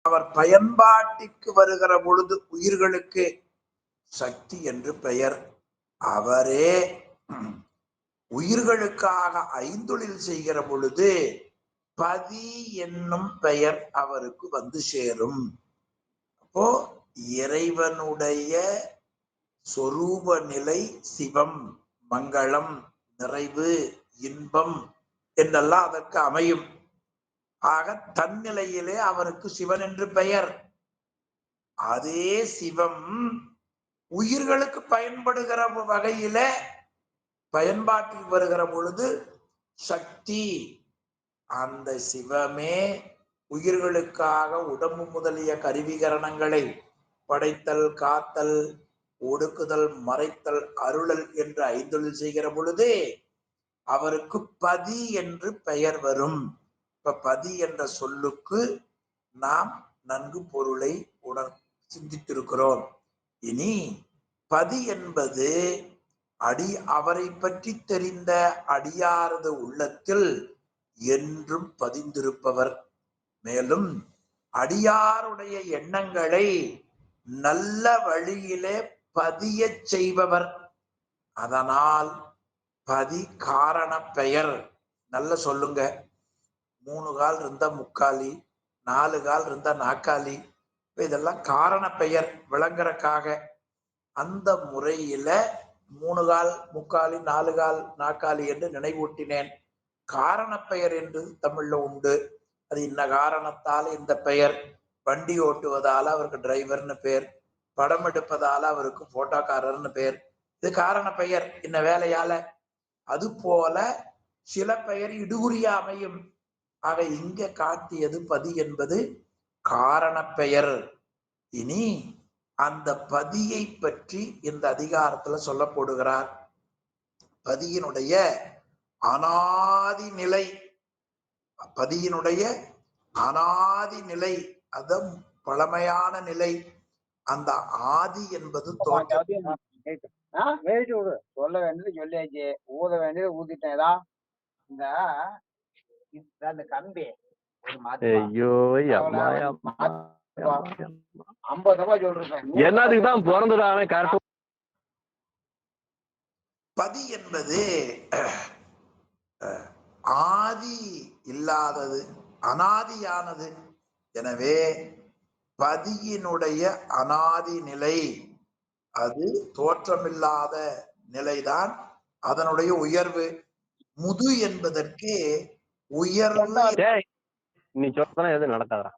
அவர் பயன்பாட்டிற்கு வருகிற பொழுது உயிர்களுக்கு சக்தி என்று பெயர். அவரே உயிர்களுக்காக ஐந்தொழில் செய்கிற பொழுது பதி என்னும் பெயர் அவருக்கு வந்து சேரும். அப்போ இறைவனுடைய சொரூப நிலை சிவம், மங்களம், நிறைவு, இன்பம் என்றெல்லாம் அதற்கு அமையும். ஆக தன்னிலையிலே அவருக்கு சிவன் என்று பெயர். அதே சிவம் உயிர்களுக்கு பயன்படுகிற வகையில பயன்பாட்டில் வருகிற பொழுது சக்தி. அந்த சிவமே உயிர்களுக்காக உடம்பு முதலிய கருவிகரணங்களை படைத்தல், காத்தல், ஒடுக்குதல், மறைத்தல், அருளல் என்று ஐந்தொழில் செய்கிற பொழுது அவருக்கு பதி என்று பெயர் வரும். இப்ப பதி என்ற சொல்லுக்கு நாம் நன்கு பொருளை சிந்தித்திருக்கிறோம். இனி பதி என்பது அவரை பற்றி தெரிந்த அடியாரது உள்ளத்தில் என்றும் பதிந்திருப்பவர். மேலும் அடியாருடைய எண்ணங்களை நல்ல வழியிலே பதிய செய்பவர். அதனால் பதி காரண பெயர். நல்ல சொல்லுங்க. 3 கால் இருந்தா முக்காலி, 4 கால் இருந்தா நாக்காலி. இதெல்லாம் காரண பெயர் விளங்குறக்காக. அந்த முறையில 3 கால் முக்காலி, 4 கால் நாக்காலி என்று நினைவூட்டினேன். காரண பெயர் என்று தமிழ்ல உண்டு. அது இன்ன காரணத்தால் இந்த பெயர். வண்டி ஓட்டுவதால அவருக்கு டிரைவர்னு பேர், படம் எடுப்பதால அவருக்கு போட்டோக்காரர்னு பேர். இது காரண பெயர், இன்ன வேலையால. அது போல சில பெயர் இடுகுறியா அமையும். ஆக இங்க காட்டியது பதி என்பது காரண பெயர். இனி அந்த பதியை பற்றி இந்த அதிகாரத்துல சொல்ல போடுகிறார். பதியினுடைய அனாதி நிலை, பதியினுடைய அனாதி நிலை, அது பழமையான நிலை. அந்த ஆதி என்பது சொல்ல வேண்டியது சொல்லியாச்சு, ஊத வேண்டியது ஊதிட்டேன். இந்த கம்பி என்னதுக்குதான் பிறந்துடாம கரெக்ட். பதி என்பது ஆதி இல்லாதது, அனாதியானது. எனவே பதியினுடைய அனாதி நிலை, அது தோற்றமில்லாத நிலைதான் அதனுடைய உயர்வு. முது என்பதற்கு உயர்வு. நீ சொல்ற எது நடக்காதா?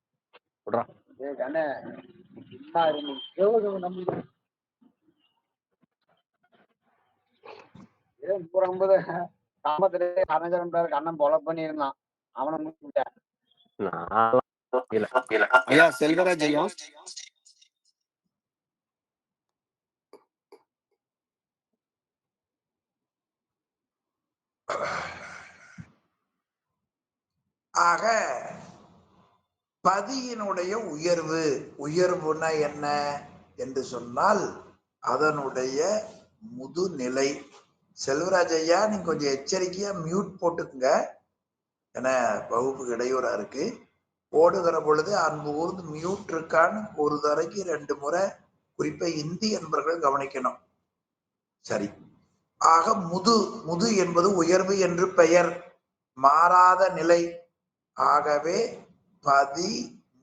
அண்ணன் பொல பண்ணிருந்தான், அவனை முடிச்சுட்டேன். செல்வராஜ் ஆக பதியினுடைய உயர்வு, உயர்வுனா என்ன என்று சொன்னால் அதனுடைய முதுநிலை. செல்வராஜ் ஐயா, நீங்க கொஞ்சம் எச்சரிக்கையா மியூட் போட்டுக்குங்க, ஏன்னா வகுப்புக்கு இடையூறா இருக்கு. ஓடுகிற பொழுது அன்பு ஊர்ந்து மியூட் இருக்கான்னு ஒரு தரைக்கு 2 முறை குறிப்பா இந்தி என்பவர்கள் கவனிக்கணும். சரி. ஆக முது என்பது உயர்வு என்று பெயர், மாறாத நிலை. ஆகவே பதி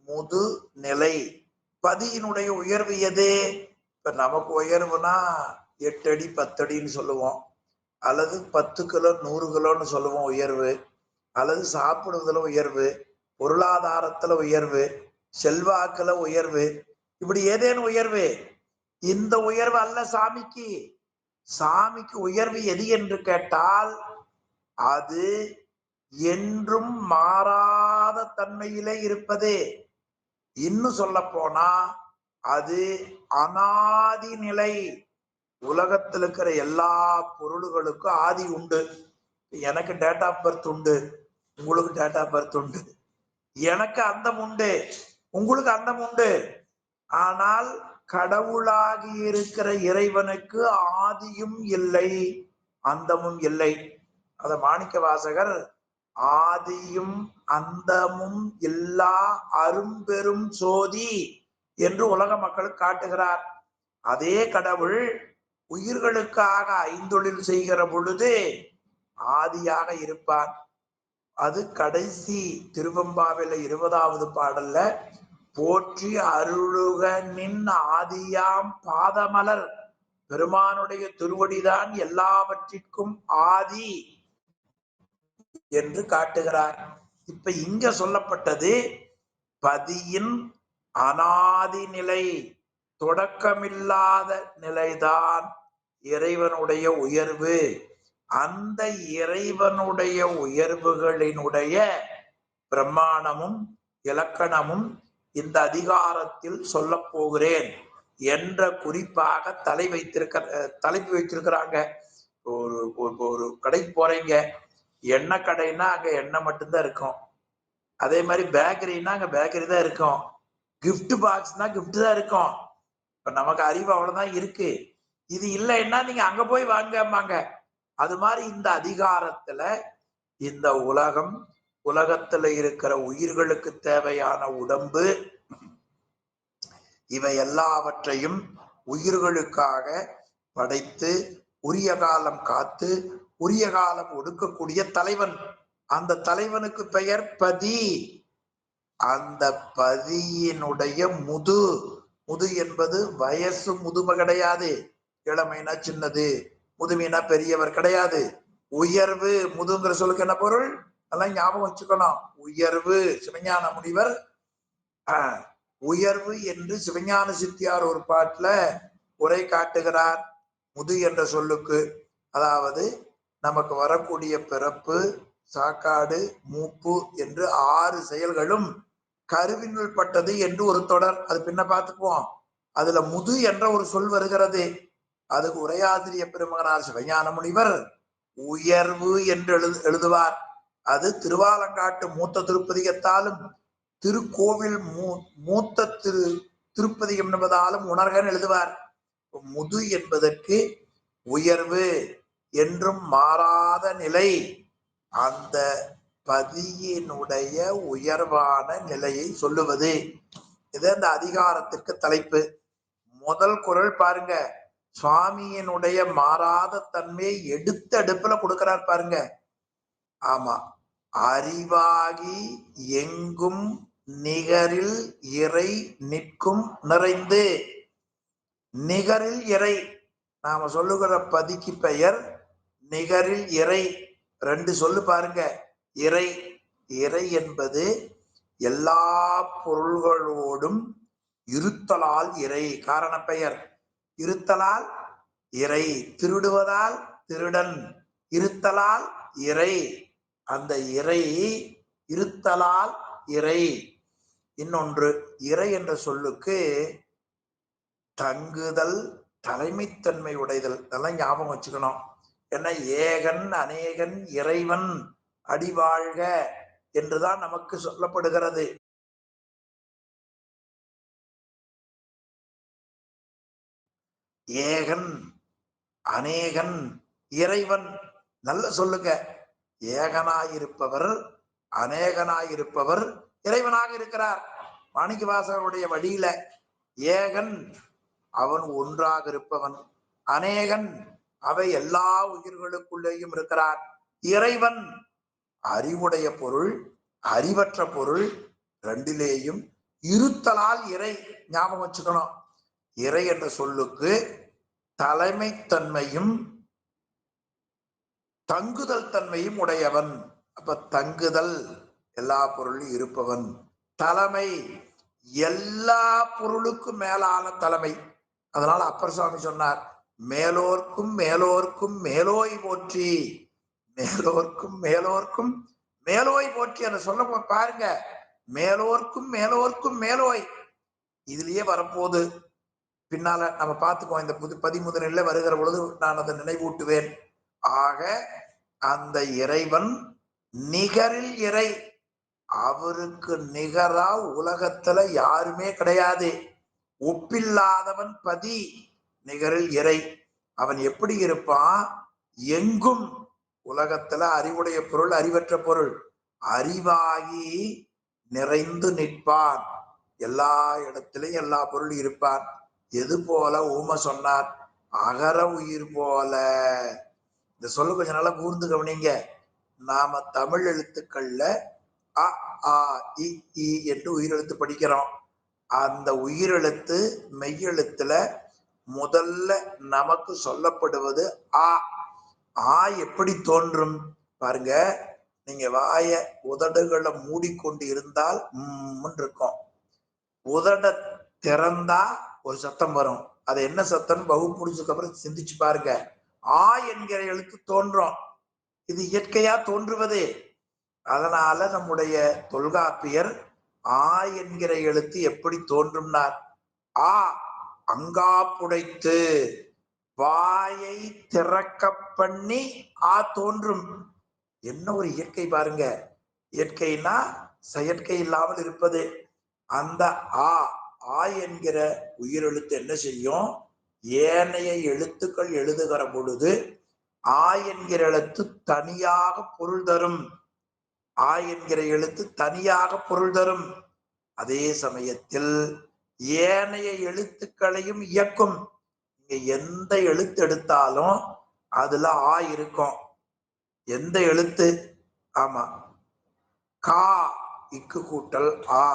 முது நிலை. பதியினுடைய உயர்வு எது? இப்ப நமக்கு உயர்வுனா 8 அடி 10 அடின்னு சொல்லுவோம், அல்லது 10 கிலோ 100 கிலோன்னு சொல்லுவோம் உயர்வு, அல்லது சாப்பிடுவதில் உயர்வு, பொருளாதாரத்துல உயர்வு, செல்வாக்குல உயர்வு, இப்படி ஏதேனும் உயர்வு. இந்த உயர்வு அல்ல சாமிக்கு. சாமிக்கு உயர்வு எது என்று கேட்டால் அது என்றும் மாறாத தன்மையிலே இருப்பது. இன்னும் சொல்ல போனா அது அனாதி நிலை. உலகத்தில் இருக்கிற எல்லா பொருள்களுக்கும் ஆதி உண்டு. எனக்கு டேட் ஆஃப் பர்த் உண்டு, உங்களுக்கு டேட் ஆஃப் பர்த் உண்டு. எனக்கு அந்தம் உண்டு, உங்களுக்கு அந்தம் உண்டு. ஆனால் கடவுளாகி இருக்கிற இறைவனுக்கு ஆதியும் இல்லை, அந்தமும் இல்லை. அத மாணிக்க வாசகர் ஆதியும் அந்தமும் இல்லா அரும்பெரும் சோதி என்று உலக மக்களுக்கு காட்டுகிறார். அதே கடவுள் உயிர்களுக்காக ஐந்தொழில் செய்கிற பொழுது ஆதியாக இருப்பார். அது கடைசி திருவெம்பாவில 20வது பாடல்ல போற்றி அருளுக நின் ஆதியாம் பாதமலர், பெருமானுடைய திருவடிதான் எல்லாவற்றிற்கும் ஆதி என்று காட்டுகிறார். இப்ப இங்க சொல்லப்பட்டது பதியின் அனாதி நிலை, தொடக்கமில்லாத நிலைதான் இறைவனுடைய உயர்வு. அந்த இறைவனுடைய உயர்வுகளினுடைய பிரமாணமும் இலக்கணமும் இந்த அதிகாரத்தில் சொல்ல போகிறேன் என்ற குறிப்பாக தலைப்பு வைத்திருக்கிறாங்க. ஒரு கடைக்கு போறீங்க, எண்ணெய் கடைன்னா அங்க எண்ணெய் மட்டும்தான் இருக்கும். அதே மாதிரி பேக்கரின்னா அங்க பேக்கரி தான் இருக்கும். கிஃப்ட் பாக்ஸ்னா கிஃப்ட் தான் இருக்கும். இப்ப நமக்கு அறிவு அவ்வளவுதான் இருக்கு. இது இல்லைன்னா நீங்க அங்க போய் வாங்கம்பாங்க. அது மாதிரி இந்த அதிகாரத்துல இந்த உலகத்துல இருக்கிற உயிர்களுக்கு தேவையான உடம்பு, இவை எல்லாவற்றையும் உயிர்களுக்காக படைத்து உரிய காலம் காத்து உரிய காலம் ஒடுக்கக்கூடிய தலைவன். அந்த தலைவனுக்கு பெயர் பதி. அந்த பதியினுடைய முது என்பது வயசு முதுமை கிடையாது. இளமைனா சின்னது, முதுமைனா பெரியவர் கிடையாது. உயர்வு. முதுங்கிற சொல்லுக்கு என்ன பொருள்? அதெல்லாம் ஞாபகம் வச்சுக்கணும். உயர்வு. சிவஞான முனிவர் உயர்வு என்று சிவஞான சித்தியார் ஒரு பாட்டுல உரை காட்டுகிறார். முது என்ற சொல்லுக்கு, அதாவது நமக்கு வரக்கூடிய பிறப்பு, சாக்காடு, மூப்பு என்று 6 செயல்களும் கருவினுள் பட்டது என்று ஒரு தொடர். அது பின்ன பார்த்துக்குவோம். அதுல முது என்ற ஒரு சொல் வருகிறது. அதுக்கு உரையாசிரிய பெருமகனார் சிவஞான முனிவர் உயர்வு என்று எழுதுவார். அது திருவாலங்காட்டு மூத்த திருப்பதிகத்தாலும் திருக்கோவில் மூத்த திருப்பதிகம் என்பதாலும் உணர்கன் எழுதுவார். முது என்பதற்கு உயர்வு என்றும் மாறாத நிலை, அந்த பதியினுடைய உயர்வான நிலையை சொல்லுவது. இது அந்த அதிகாரத்திற்கு தலைப்பு. முதல் குறள் பாருங்க, சுவாமியினுடைய மாறாத தன்மையை எடுத்த அடுப்புல கொடுக்கிறார் பாருங்க. ஆமா, அறிவாகி எங்கும் நிகரில் இறை நிற்கும் நிறைந்து. நிகரில் இறை, நாம சொல்லுகிற பதிக்கு பெயர் நிகரில் இறை. 2 சொல்லு பாருங்க. இறை. இறை என்பது எல்லா பொருள்களோடும் இருத்தலால் இறை. காரண பெயர். இருத்தலால் இறை. திருடுவதால் திருடன். இருத்தலால் இறை. அந்த இறை இருத்தலால் இறை. இன்னொன்று, இறை என்ற சொல்லுக்கு தங்குதல், தலைமைத்தன்மை உடைதல். இதெல்லாம் ஞாபகம் வச்சுக்கணும். ஏன்னா ஏகன் அநேகன் இறைவன் அடிவாழ்க என்றுதான் நமக்கு சொல்லப்படுகிறது. ஏகன் அநேகன் இறைவன். நல்ல சொல்லுங்க. ஏகனாயிருப்பவர் அநேகனாயிருப்பவர் இறைவனாக இருக்கிறார். மாணிக்கவாசகருடைய வழியில ஏகன் அவன் ஒன்றாக இருப்பவன், அநேகன் அவை எல்லா உயிர்களுக்குள்ளேயும் இருக்கிறார். இறைவன் அறிவுடைய பொருள், அறிவற்ற பொருள், 2லேயும் இருத்தலால் இறை. ஞாபகம் வச்சுக்கணும். இறை என்ற சொல்லுக்கு தலைமைத்தன்மையும் தங்குதல் தன்மையும் உடையவன். அப்ப தங்குதல், எல்லா பொருளும் இருப்பவன். தலைமை, எல்லா பொருளுக்கும் மேலான தலைமை. அதனால அப்பர் சுவாமி சொன்னார், மேலோர்க்கும் மேலோர்க்கும் மேலோய் போற்றி. மேலோர்க்கும் மேலோர்க்கும் மேலோய் போற்றி என்று சொல்ல பாருங்க. மேலோர்க்கும் மேலோர்க்கும் மேலோய் இதுலயே வரப்போகுது. பின்னால நம்ம பார்த்துக்குவோம். இந்த 11 வருகிற பொழுது நான் அதை நினைவூட்டுவேன். ஆக அந்த இறைவன் நிகரில் இறை. அவருக்கு நிகரா உலகத்துல யாருமே கிடையாது. ஒப்பில்லாதவன் பதி. நிகரில் இறை. அவன் எப்படி இருப்பான்? எங்கும். உலகத்துல அறிவுடைய பொருள், அறிவற்ற பொருள், அறிவாகி நிறைந்து நிற்பான். எல்லா இடத்திலையும் எல்லா பொருள் இருப்பான். எது போல ஊமை சொன்னார்? அகர உயிர் போல. இந்த சொல்ல கொஞ்சம் நல்லா கூர்ந்து கவனிங்க. நாம தமிழ் எழுத்துக்கள்ல அ ஆ இ ஈ என்று உயிரெழுத்து படிக்கிறோம். அந்த உயிரெழுத்து மெய்யெழுத்துல முதல்ல நமக்கு சொல்லப்படுவது ஆ. ஆ எப்படி தோன்றும் பாருங்க. நீங்க வாய உதடுகளை மூடிக்கொண்டு இருந்தால் இருக்கும். உதட திறந்தா ஒரு சத்தம் வரும். அது என்ன சத்தம் வகுப்பு முடிஞ்சதுக்கு அப்புறம் சிந்திச்சு பாருங்க. ஆ என்கிற எழுத்து தோன்றும். இது இயற்கையா தோன்றுவது. அதனால நம்முடைய தொல்காப்பியர் ஆ என்கிற எழுத்து எப்படி தோன்றும்னார். ஆ அங்கா புடைத்து வாயை திறக்க பண்ணி ஆ தோன்றும். என்ன ஒரு இயற்கை பாருங்க. இயற்கைனா செயற்கை இல்லாமல் இருப்பது. அந்த ஆ ஆ என்கிற உயிரெழுத்து என்ன செய்யும்? ஏனைய எழுத்துக்கள் எழுதுகிற பொழுது ஆ என்கிற எழுத்து தனியாக பொருள் தரும். ஆ என்கிற எழுத்து தனியாக பொருள் தரும். அதே சமயத்தில் ஏனைய எழுத்துக்களையும் இயக்கும். நீங்க எந்த எழுத்து எடுத்தாலும் அதுல ஆ இருக்கும். எந்த எழுத்து? ஆமா, கா இக்கு கூட்டல் ஆ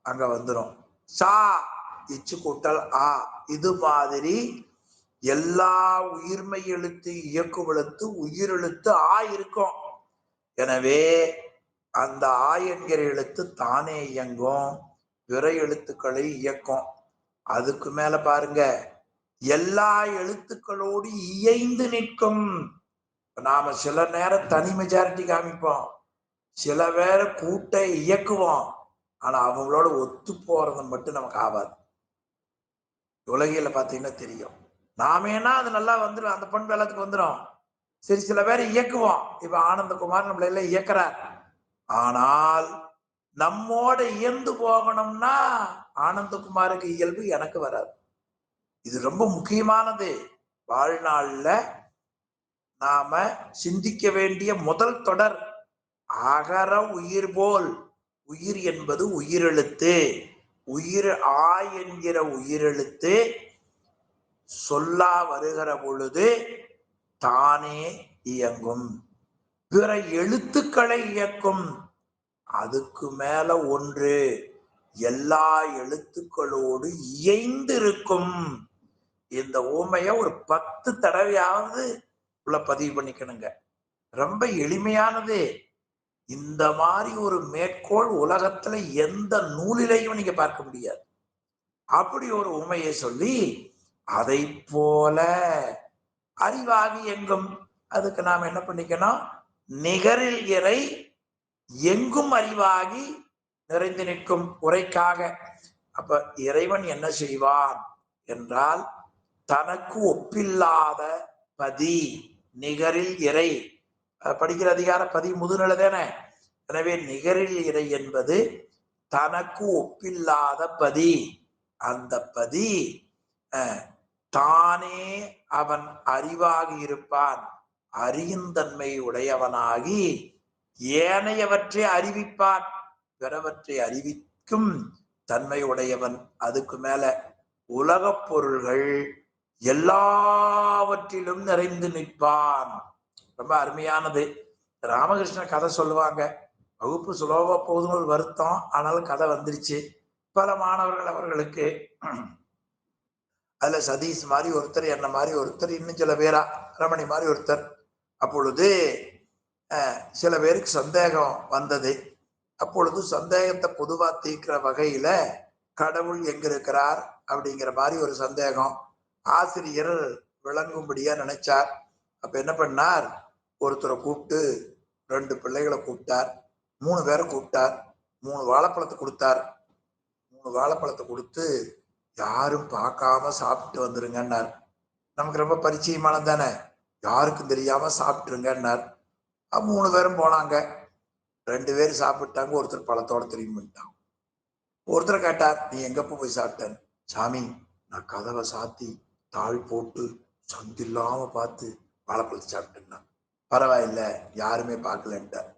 அங்க வந்துடும். சா இச்சு கூட்டல் ஆ. இது மாதிரி எல்லா உயிர்மை எழுத்து இயக்கும் எழுத்து உயிரெழுத்து ஆ இருக்கும். எனவே அந்த ஆ என்கிற எழுத்து தானே இயங்கும். பிற எழுத்துக்களை இயக்கும். அதுக்கு மேல பாருங்க, எல்லா எழுத்துக்களோடு இயைந்து நிற்கும். நாம சில நேரம் தனி மெஜாரிட்டி காமிப்போம், சில பேரை கூட்ட இயக்குவோம். ஆனா அவங்களோட ஒத்து போறது மட்டும் நமக்கு ஆகாது. உலகில பாத்தீங்கன்னா தெரியும். நாமேனா அது நல்லா வந்துடும், அந்த பண்பு எல்லாத்துக்கு வந்துடும். சரி, சில பேர் இயக்குவோம். இப்ப ஆனந்தகுமார் நம்மள எல்லாம் இயக்குறார். ஆனால் நம்மோட இயந்து போகணும்னா ஆனந்தகுமாருக்கு இயல்பு எனக்கு வராது. இது ரொம்ப முக்கியமானது. வாழ்நாள்ல நாம சிந்திக்க வேண்டிய முதல் தொடர். அகர உயிர் போல். உயிர் என்பது உயிரெழுத்து. உயிர் ஆ என்கிற உயிரெழுத்து சொல்லா வருகிற பொழுது தானே இயங்கும். பிற எழுத்துக்களை இயக்கும். அதுக்கு மேல ஒன்று, எல்லா எழுத்துக்களோடு இயைந்திருக்கும். இந்த ஊமைய ஒரு 10 தடவையாவது உள்ள பதிவு பண்ணிக்கணுங்க. ரொம்ப எளிமையானது. இந்த மாதிரி ஒரு மேற்கோள் உலகத்துல எந்த நூலிலையும் நீங்க பார்க்க முடியாது. அப்படி ஒரு உண்மையை சொல்லி அதை போல அறிவாகி எங்கும். அதுக்கு நாம் என்ன பண்ணிக்கணும்? நிகரில் இறை எங்கும் அறிவாகி நிறைந்து நிற்கும் உரைக்காக. அப்ப இறைவன் என்ன செய்வான் என்றால், தனக்கு ஒப்பில்லாத பதி. நிகரில் இறை படிக்கிற அதிகார பதி முதுநிலை தானே. எனவே நிகரில் இறை என்பது தனக்கு ஒப்பில்லாத பதி. அந்த பதி தானே அவன் அறிவாகி இருப்பான். அறியுந்தன்மை உடையவனாகி ஏனையவற்றை அறிவிப்பான். பிறவற்றை அறிவிக்கும் தன்மை உடையவன். அதுக்கு மேல உலகப் பொருள்கள் எல்லாவற்றிலும் நிறைந்து நிற்பான். ரொம்ப அருமையானது. ராமகிருஷ்ண கதை சொல்லுவாங்க. வகுப்பு சுலோவா போதுன்னு ஒரு வருத்தம், ஆனாலும் கதை வந்துருச்சு. பல மாணவர்கள் அவர்களுக்கு அதுல சதீஷ் மாதிரி ஒருத்தர், என்ன மாதிரி ஒருத்தர், இன்னும் சில பேரா ரமணி மாதிரி ஒருத்தர். அப்பொழுது சில பேருக்கு சந்தேகம் வந்தது. அப்பொழுது சந்தேகத்தை பொதுவா தீர்க்கிற வகையில கடவுள் எங்க இருக்கிறார் அப்படிங்கிற மாதிரி ஒரு சந்தேகம் ஆசிரியர் விளங்கும்படியா நினைச்சார். அப்ப என்ன பண்ணார்? ஒருத்தரை கூப்பிட்டு 2 பிள்ளைகளை கூப்பிட்டார், 3 பேரை கூப்பிட்டார், 3 வாழைப்பழத்தை கொடுத்தார். 3 வாழைப்பழத்தை கொடுத்து யாரும் பார்க்காம சாப்பிட்டு வந்துருங்கன்னார். நமக்கு ரொம்ப பரிச்சயமானது தானே, யாருக்கும் தெரியாம சாப்பிட்டுருங்கன்னார். 3 பேரும் போனாங்க. 2 பேர் சாப்பிட்டாங்க, ஒருத்தர் பழத்தோட திரும்பி பண்ணிட்டான். ஒருத்தர் கேட்டார், நீ எங்கப்ப போய் சாப்பிட்டேன்? சாமி, நான் கதவை சாத்தி தாழ் போட்டு சந்து இல்லாம பார்த்து வாழைப்பழத்தை சாப்பிட்டேன்னா. பரவாயில்ல, யாருமே பார்க்கலன்ட்டார்.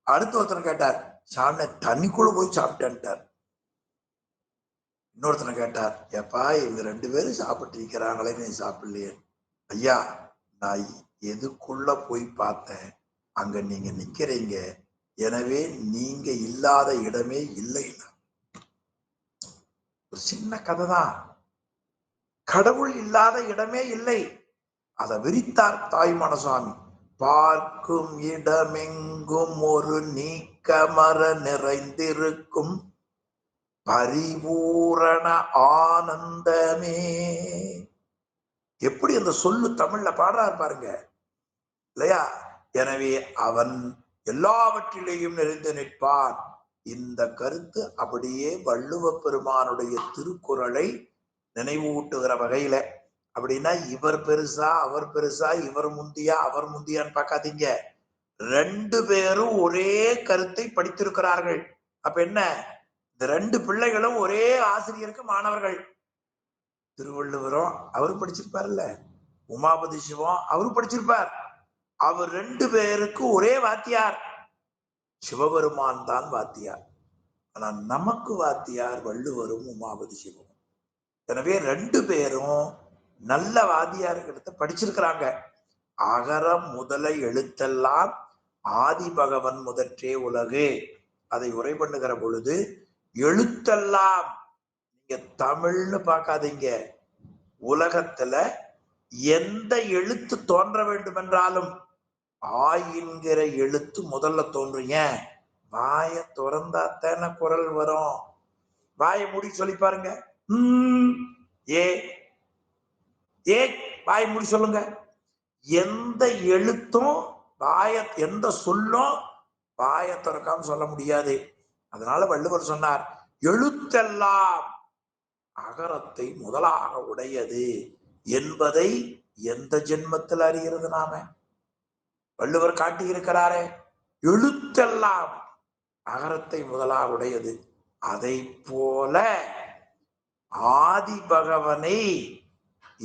அடுத்த ஒருத்தர் கேட்டார், சாமி தண்ணிக்குள்ள போய் சாப்பிட்டேன்ட்டார். இன்னொருத்தனை கேட்டார், ஏப்பா இவங்க 2 பேரும் சாப்பிட்டு இருக்கிறாங்களே, நீ சாப்பிடலையே? ஐயா, நான் எதுக்குள்ள போய் பார்த்தேன், அங்க நீங்க நிக்கிறீங்க, எனவே நீங்க இல்லாத இடமே இல்லை. ஒரு சின்ன கதை தான். கடவுள் இல்லாத இடமே இல்லை. அதை விரித்தார் தாய்மான சுவாமி. பார்க்கும் இடமெங்கும் ஒரு நீக்கமர நிறைந்திருக்கும் பரிபூரண ஆனந்தமே. எப்படி அந்த சொல்லு தமிழ்ல பாடுறாரு பாருங்க இல்லையா? எனவே அவன் எல்லாவற்றிலேயும் நிறைந்து நிற்பான். இந்த கருத்து அப்படியே வள்ளுவ பெருமானுடைய திருக்குறளை நினைவூட்டுகிற வகையில. அப்படின்னா இவர் பெருசா அவர் பெருசா, இவர் முந்தியா அவர் முந்தியான்னு பார்க்காதீங்க. 2 பேரும் ஒரே கருத்தை படித்திருக்கிறார்கள். அப்ப என்ன, இந்த 2 பிள்ளைகளும் ஒரே ஆசிரியருக்கு மாணவர்கள். திருவள்ளுவரும் அவரு படிச்சிருப்பார்ல, உமாபதி சிவம் அவரு படிச்சிருப்பார். அவர் 2 பேருக்கு ஒரே வாத்தியார், சிவபெருமான் தான் வாத்தியார். ஆனா நமக்கு வாத்தியார் வள்ளுவரும் உமாபதி சிவம். எனவே 2 பேரும் நல்ல வாத்தியார்கிட்ட படிச்சிருக்கிறாங்க. அகர முதல எழுத்தெல்லாம் ஆதி பகவன் முதற்றே உலகு. அதை உரை பண்ணுகிற பொழுது எழுத்தெல்லாம், நீங்க தமிழ்னு பார்க்காதீங்க, உலகத்துல எந்த எழுத்து தோன்ற வேண்டும் என்றாலும் என்கிற எழுத்து முதல்ல தோன்றுங்க. வாய திறந்தாத்தான குரல் வரும். வாயை மூடி சொல்லி பாருங்க. ஏ ஏ வாய் மூடி சொல்லுங்க. எந்த எழுத்தும் எந்த சொல்லும் வாயை திறக்காம சொல்ல முடியாது. அதனால வள்ளுவர் சொன்னார், எழுத்தெல்லாம் அகரத்தை முதலாக உடையது என்பதை எந்த ஜென்மத்தில் அறிகிறது நாம? வள்ளுவர் காட்டி இருக்கிறாரே, எழுத்தெல்லாம் அகரத்தை முதலாக உடையது. அதை போல ஆதி பகவனை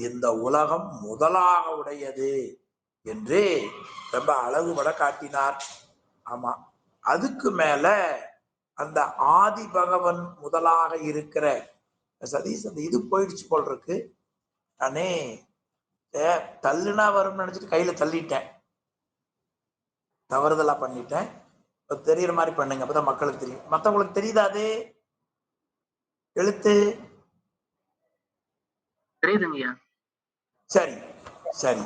இந்த உலகம் முதலாக உடையது என்று ரொம்ப அழகுபட காட்டினார். ஆமா, அதுக்கு மேல அந்த ஆதி பகவன் முதலாக இருக்கிற சதீஷ், அந்த இது போயிடுச்சு போல் இருக்கு. நானே தள்ளுனா வரும்னு நினைச்சிட்டு கையில தள்ளிட்டேன், தவறுதலா பண்ணிட்டேன். தெரியற மாதிரி பண்ணுங்க, அப்பதான் மக்களுக்கு தெரியும். மத்தவங்களுக்கு தெரியுதா அது எழுத்து? தெரியுதுங்கய்யா. சரி சரி,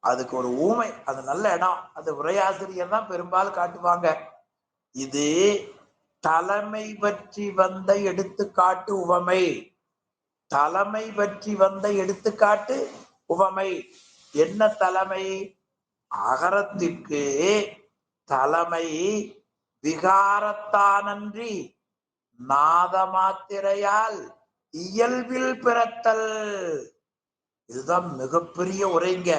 அதுக்கு ஒரு ஊமை, அது நல்ல இடம். அது உரையாசிரியர் தான் பெரும்பாலும் காட்டுவாங்க. இது தலைமை பற்றி வந்த எடுத்துக்காட்டு உவமை. தலைமை பற்றி வந்த எடுத்துக்காட்டு உவமை. என்ன தலைமை? அகரத்திற்கு தலைமை விகாரத்தானன்றி நாத மாத்திரையால் இயல்பில் பிறத்தல். இதுதான் மிகப்பெரிய உரைங்க.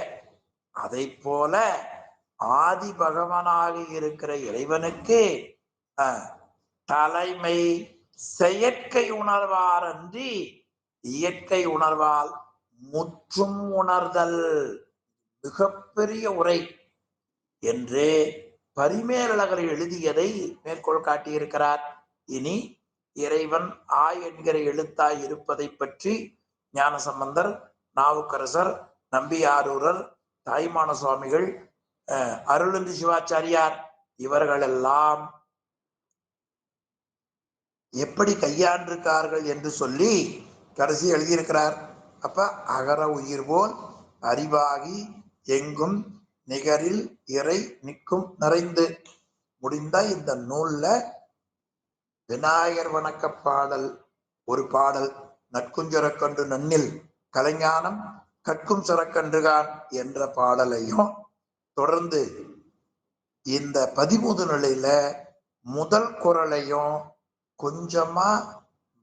அதை போல ஆதி பகவானாக இருக்கிற இறைவனுக்கு தலைமை செயற்கை உணர்வார் அன்றி இயற்கை உணர்வால் முற்றும் உணர்தல். மிகப்பெரிய உரை என்று பரிமேலழகர் எழுதியதை மேற்கோள் காட்டியிருக்கிறார். இனி இறைவன் என்கிற எழுத்தாய் இருப்பதை பற்றி ஞானசம்பந்தர், நாவுக்கரசர், நம்பியாரூரர், தாய்மான சுவாமிகள், அருளந்தி சிவாச்சாரியார் இவர்களெல்லாம் எப்படி கையாண்டிருக்கார்கள் என்று சொல்லி கடைசி எழுதியிருக்கிறார். அப்ப அகர உயிர் போல் அறிவாகி எங்கும் நிகரில் இறை நிற்கும் நிறைந்து முடிந்த இந்த நூல்ல விநாயகர் வணக்க பாடல் ஒரு பாடல், நற்குஞ்சரக்கன்று நன்னில் கலைஞானம் கற்கும் சரக்கன்றுகான் என்ற பாடலையும் தொடர்ந்து இந்த 13 நிலையில முதல் குறளையும் கொஞ்சமா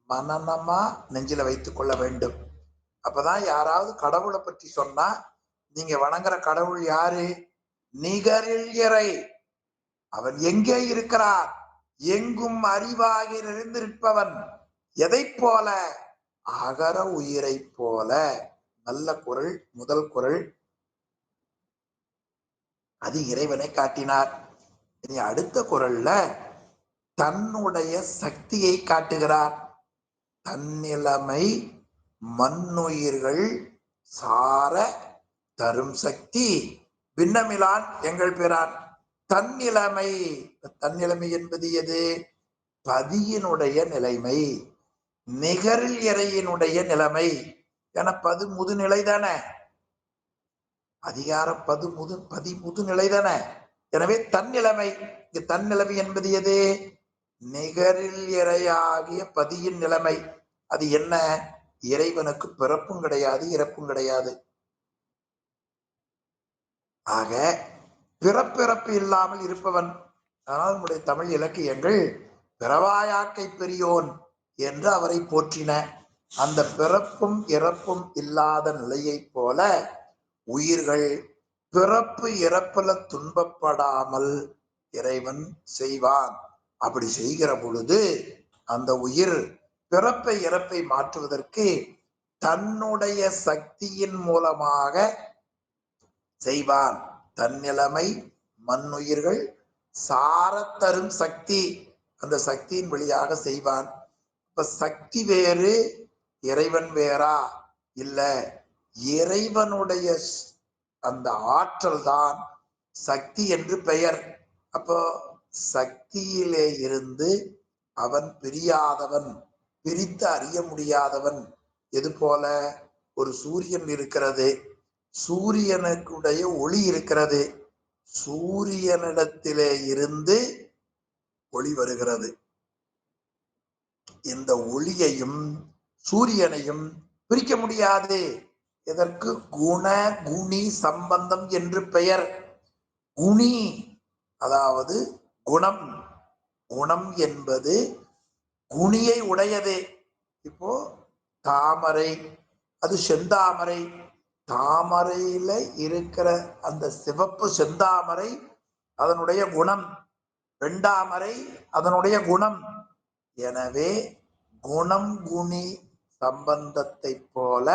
மனனமா நெஞ்சில வைத்துக் கொள்ள வேண்டும். அப்பதான் யாராவது கடவுளை பற்றி சொன்னா, நீங்க வணங்குற கடவுள் யாரு? நிகரில் இறை. அவன் எங்கே இருக்கிறார்? எங்கும் அறிவாகி நிறைந்திருப்பவன். எதை போல? அகர உயிரை போல. நல்ல குறள், முதல் குறள். அது இறைவனை காட்டினார். இனி அடுத்த குறள்ல தன்னுடைய சக்தியை காட்டுகிறார். தன்னிலைமை மண்ணுயிர்கள் சார தரும் சக்தி பின்னமிலான் எங்கள் பிறான். தன்னிலைமை, தன்னிலைமை என்பது எது? பதியினுடைய நிலைமை, நிகரில் இறையினுடைய நிலைமை. என பது முதுநிலை தானே, அதிகார பதி முதுநிலை தானே. எனவே தன்னிலைமை, தன்னிலைமை என்பது எது? நிகரில் இறையாகிய பதியின் நிலைமை. அது என்ன? இறைவனுக்கு பிறப்பும் கிடையாது, இறப்பும் கிடையாது. ஆக பிறப்பிறப்பு இல்லாமல் இருப்பவன். ஆனால் நம்முடைய தமிழ் இலக்கியங்கள் பிறவாயாக்கை பெரியோன் என்று அவரை போற்றின. அந்த பிறப்பும் இறப்பும் இல்லாத நிலையை போல உயிர்கள் பிறப்பு இறப்புல துன்பப்படாமல் இறைவன் செய்வான். அப்படி செய்கிற பொழுது அந்த உயிர் பிறப்பை இறப்பை மாற்றுவதற்கு தன்னுடைய சக்தியின் மூலமாக செய்வான். தன்னிலைமை மண்ணுயிர்கள் சாரத்தரும் சக்தி, அந்த சக்தியின் வழியாக செய்வான். இப்ப சக்தி வேறு இறைவன் வேறா? இல்ல, இறைவனுடைய அந்த ஆற்றல் தான் சக்தி என்று பெயர். அப்போ சக்தியிலே இருந்து அவன் பிரியாதவன், பிரித்து அறிய முடியாதவன். எது போல? ஒரு சூரியன் இருக்கிறது, சூரியனுக்குடைய ஒளி இருக்கிறது, சூரியனிடத்திலே இருந்து ஒளி வருகிறது. இந்த ஒளியையும் சூரியனையும் பிரிக்க முடியாது. இதற்கு குண குணி சம்பந்தம் என்று பெயர். குணி அதாவது குணம், குணம் என்பது குணியை உடையது. இப்போ தாமரை, அது செந்தாமரை, தாமரையில இருக்கிற அந்த சிவப்பு செந்தாமரை அதனுடைய குணம், வெண்டாமரை அதனுடைய குணம். எனவே குணம் குணி சம்பந்தத்தை போல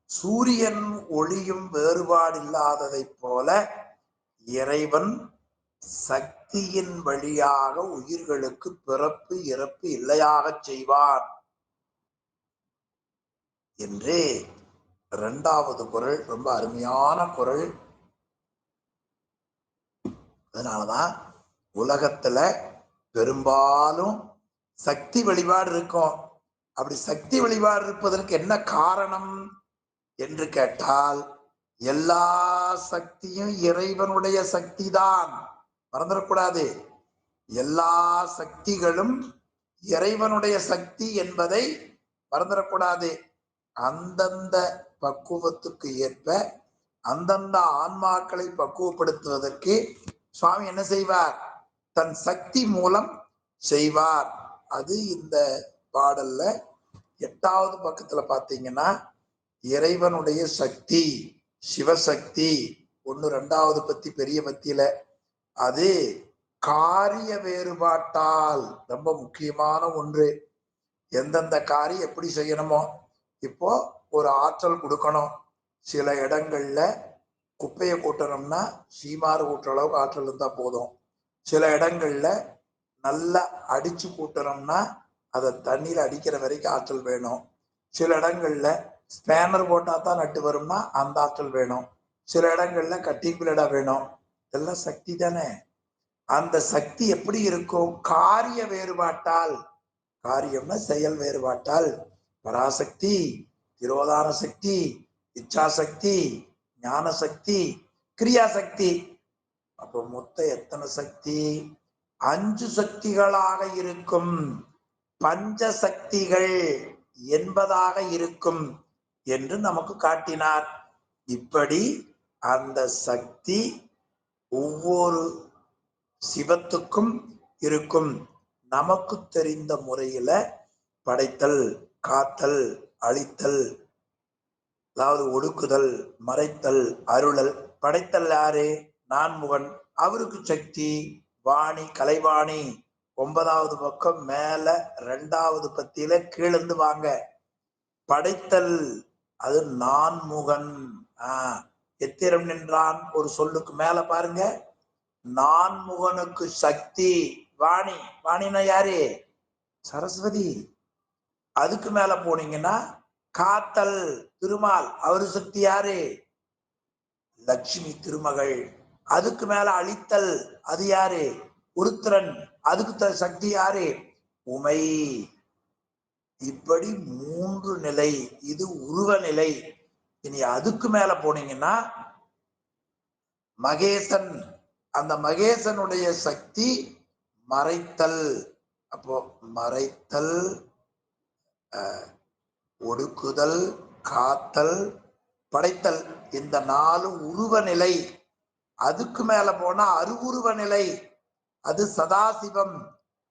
சூரியன் ஒளியும் வேறுபாடு இல்லாததை போல இறைவன் சக்தியின் வழியாக உயிர்களுக்கு பிறப்பு இறப்பு இல்லையாக செய்வான் என்று இரண்டாவது குறள் ரொம்ப அருமையான குறள். அதனாலதான் உலகத்துல பெரும்பாலும் சக்தி வழிபாடு இருக்கும். அப்படி சக்தி வழிபாடு இருப்பதற்கு என்ன காரணம் என்று கேட்டால், எல்லா சக்தியும் இறைவனுடைய சக்தி தான், மறந்துடக்கூடாது. எல்லா சக்திகளும் இறைவனுடைய சக்தி என்பதை மறந்துடக்கூடாது. அந்தந்த பக்குவத்துக்கு ஏற்ப அந்தந்த ஆன்மாக்களை பக்குவப்படுத்துவதற்கு சுவாமி என்ன செய்வார்? தன் சக்தி மூலம் செய்வார். அது இந்த பாடல்ல 8வது பக்கத்துல பாத்தீங்கன்னா இறைவனுடைய சக்தி, சிவசக்தி 1 2வது பத்தி பெரிய பத்தியில அது காரிய வேறுபாட்டால் ரொம்ப முக்கியமான ஒன்று. எந்தெந்த காரியம் எப்படி செய்யணுமோ, இப்போ ஒரு ஆற்றல் கொடுக்கணும். சில இடங்கள்ல குப்பையை கூட்டணும்னா சீமாறு கூட்டுற அளவுக்கு ஆற்றல் இருந்தா போதும். சில இடங்கள்ல நல்லா அடிச்சு கூட்டணும்னா அதை தண்ணீர் அடிக்கிற வரைக்கும் ஆற்றல் வேணும். சில இடங்கள்ல ஸ்பேனர் போட்டா தான் நட்டு வரும்னா அந்த ஆற்றல் வேணும். சில இடங்கள்ல கட்டிங் பிளேடா வேணும். இதெல்லாம் சக்தி தானே. அந்த சக்தி எப்படி இருக்கும்? காரிய வேறுபாட்டால், காரியம்னா செயல் வேறுபாட்டால் பராசக்தி, திரோதான சக்தி, இச்சாசக்தி, ஞான சக்தி, கிரியாசக்தி. அப்போ மொத்தம் எத்தனை சக்தி? 5 சக்திகளாக இருக்கும். பஞ்ச சக்திகள் என்பதாக இருக்கும் என்று நமக்கு காட்டினார். இப்படி அந்த சக்தி ஒவ்வொரு சிவத்துக்கும் இருக்கும். நமக்கு தெரிந்த முறையில படைத்தல், காத்தல், அழித்தல், அதாவது ஒடுக்குதல், மறைத்தல், அருளல். படைத்தல் யாரு? நான்முகன், அவருக்கு சக்தி. வாணி, கலைவாணி 9வது பக்கம் மேல 2வது பத்தியில கீழந்து வாங்க. படைத்தல் அது நான்முகன். எத்திரம் நின்றான் ஒரு சொல்லுக்கு மேல பாருங்க, நான்முகனுக்கு சக்தி வாணி. வாணினா யாரு? சரஸ்வதி. அதுக்கு மேல போனீங்கன்னா காத்தல் திருமால், அவரு சக்தி யாரு? லட்சுமி திருமகள். அதுக்கு மேல அழித்தல், அது யாரு? உருத்திரன். அதுக்கு சக்தி யாரு? உமை. இப்படி 3 நிலை. இது உருவ நிலை. இனி அதுக்கு மேல போனீங்கன்னா மகேசன். அந்த மகேசனுடைய சக்தி மறைத்தல். அப்போ மறைத்தல், ஒடுக்குதல், காத்தல், படைத்தல், இந்த 4 உருவ நிலை. அதுக்கு மேல போனா அருவுருவ நிலை, அது சதாசிவம்.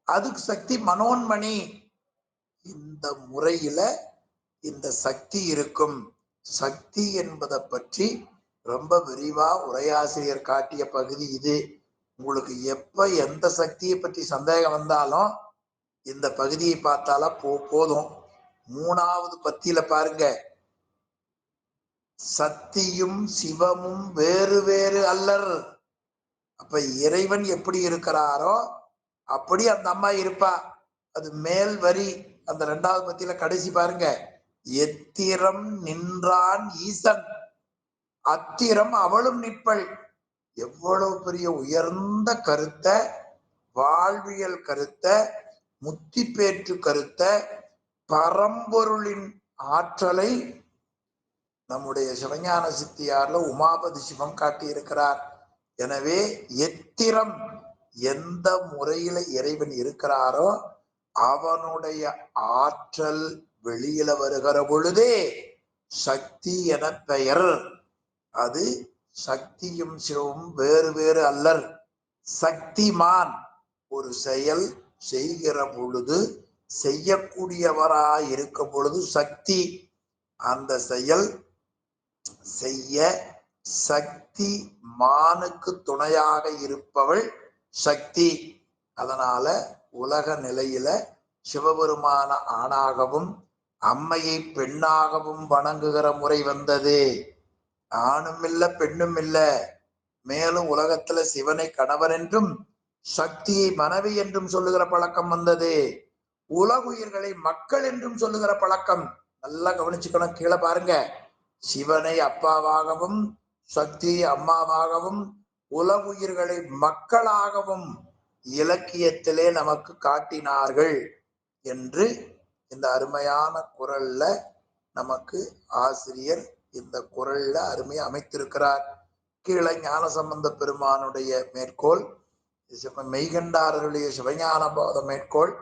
அதுக்கு சக்தி மனோன்மணி. இந்த முறையில இந்த சக்தி இருக்கும். சக்தி என்பதை பற்றி ரொம்ப விரிவா உரையாசிரியர் காட்டிய பகுதி இது. உங்களுக்கு எப்ப எந்த சக்தியை பற்றி சந்தேகம் வந்தாலும் இந்த பகுதியை பார்த்தால போதும். 3வது பத்தியில பாருங்க, சக்தியும் சிவமும் வேறு வேறு அல்லர். அப்ப இறைவன் எப்படி இருக்கிறாரோ அப்படி அந்த அம்மா இருப்பா. அது மேல் வரி, அந்த 2வது பத்தியில கடைசி பாருங்க, எத்திரம் நின்றான் ஈசன், அத்திரம் அவளும் நிற்பள். எவ்வளவு பெரிய உயர்ந்த கருத்தை, வாழ்வியல் கருத்தை, முத்தி பேற்று கருத்தை, பரம்பொருளின் ஆற்றலை நம்முடைய சிவஞான சித்தியார்ல உமாபதி சிவம் காட்டியிருக்கிறார். எனவே எத்திரம், எந்த முறையில இறைவன் இருக்கிறாரோ அவனுடைய ஆற்றல் வெளியில வருகிற பொழுதே சக்தி என பெயர். அது சக்தியும் சிவமும் வேறு வேறு அல்லர். சக்திமான் ஒரு செயல் செய்கிற பொழுது, செய்யக்கூடியவராய் இருக்கும் பொழுது சக்தி. அந்த செயல் செய்ய சக்தி மானுக்கு துணையாக இருப்பவள் சக்தி. அதனால உலக நிலையில சிவபெருமான ஆணாகவும் அம்மையை பெண்ணாகவும் வணங்குகிற முறை வந்தது. ஆணும் இல்ல பெண்ணும் இல்ல. மேலும் உலகத்துல சிவனை கணவர் என்றும் சக்தியை மனைவி என்றும் சொல்லுகிற பழக்கம் வந்தது. உலகுயிர்களை மக்கள் என்றும் சொல்லுகிற பழக்கம். நல்லா கவனிச்சுக்கணும். கீழே பாருங்க, சிவனை அப்பாவாகவும் சக்தியை அம்மாவாகவும் உலகுயிர்களை மக்களாகவும் இலக்கியத்திலே நமக்கு காட்டினார்கள் என்று இந்த அருமையான குறள்ல நமக்கு ஆசிரியர் இந்த குறள்ல அருமையை அமைத்திருக்கிறார். கீழே ஞானசம்பந்த பெருமானுடைய மேற்கோள், மெய்கண்டாரருடைய சிவஞான போத மேற்கோள்,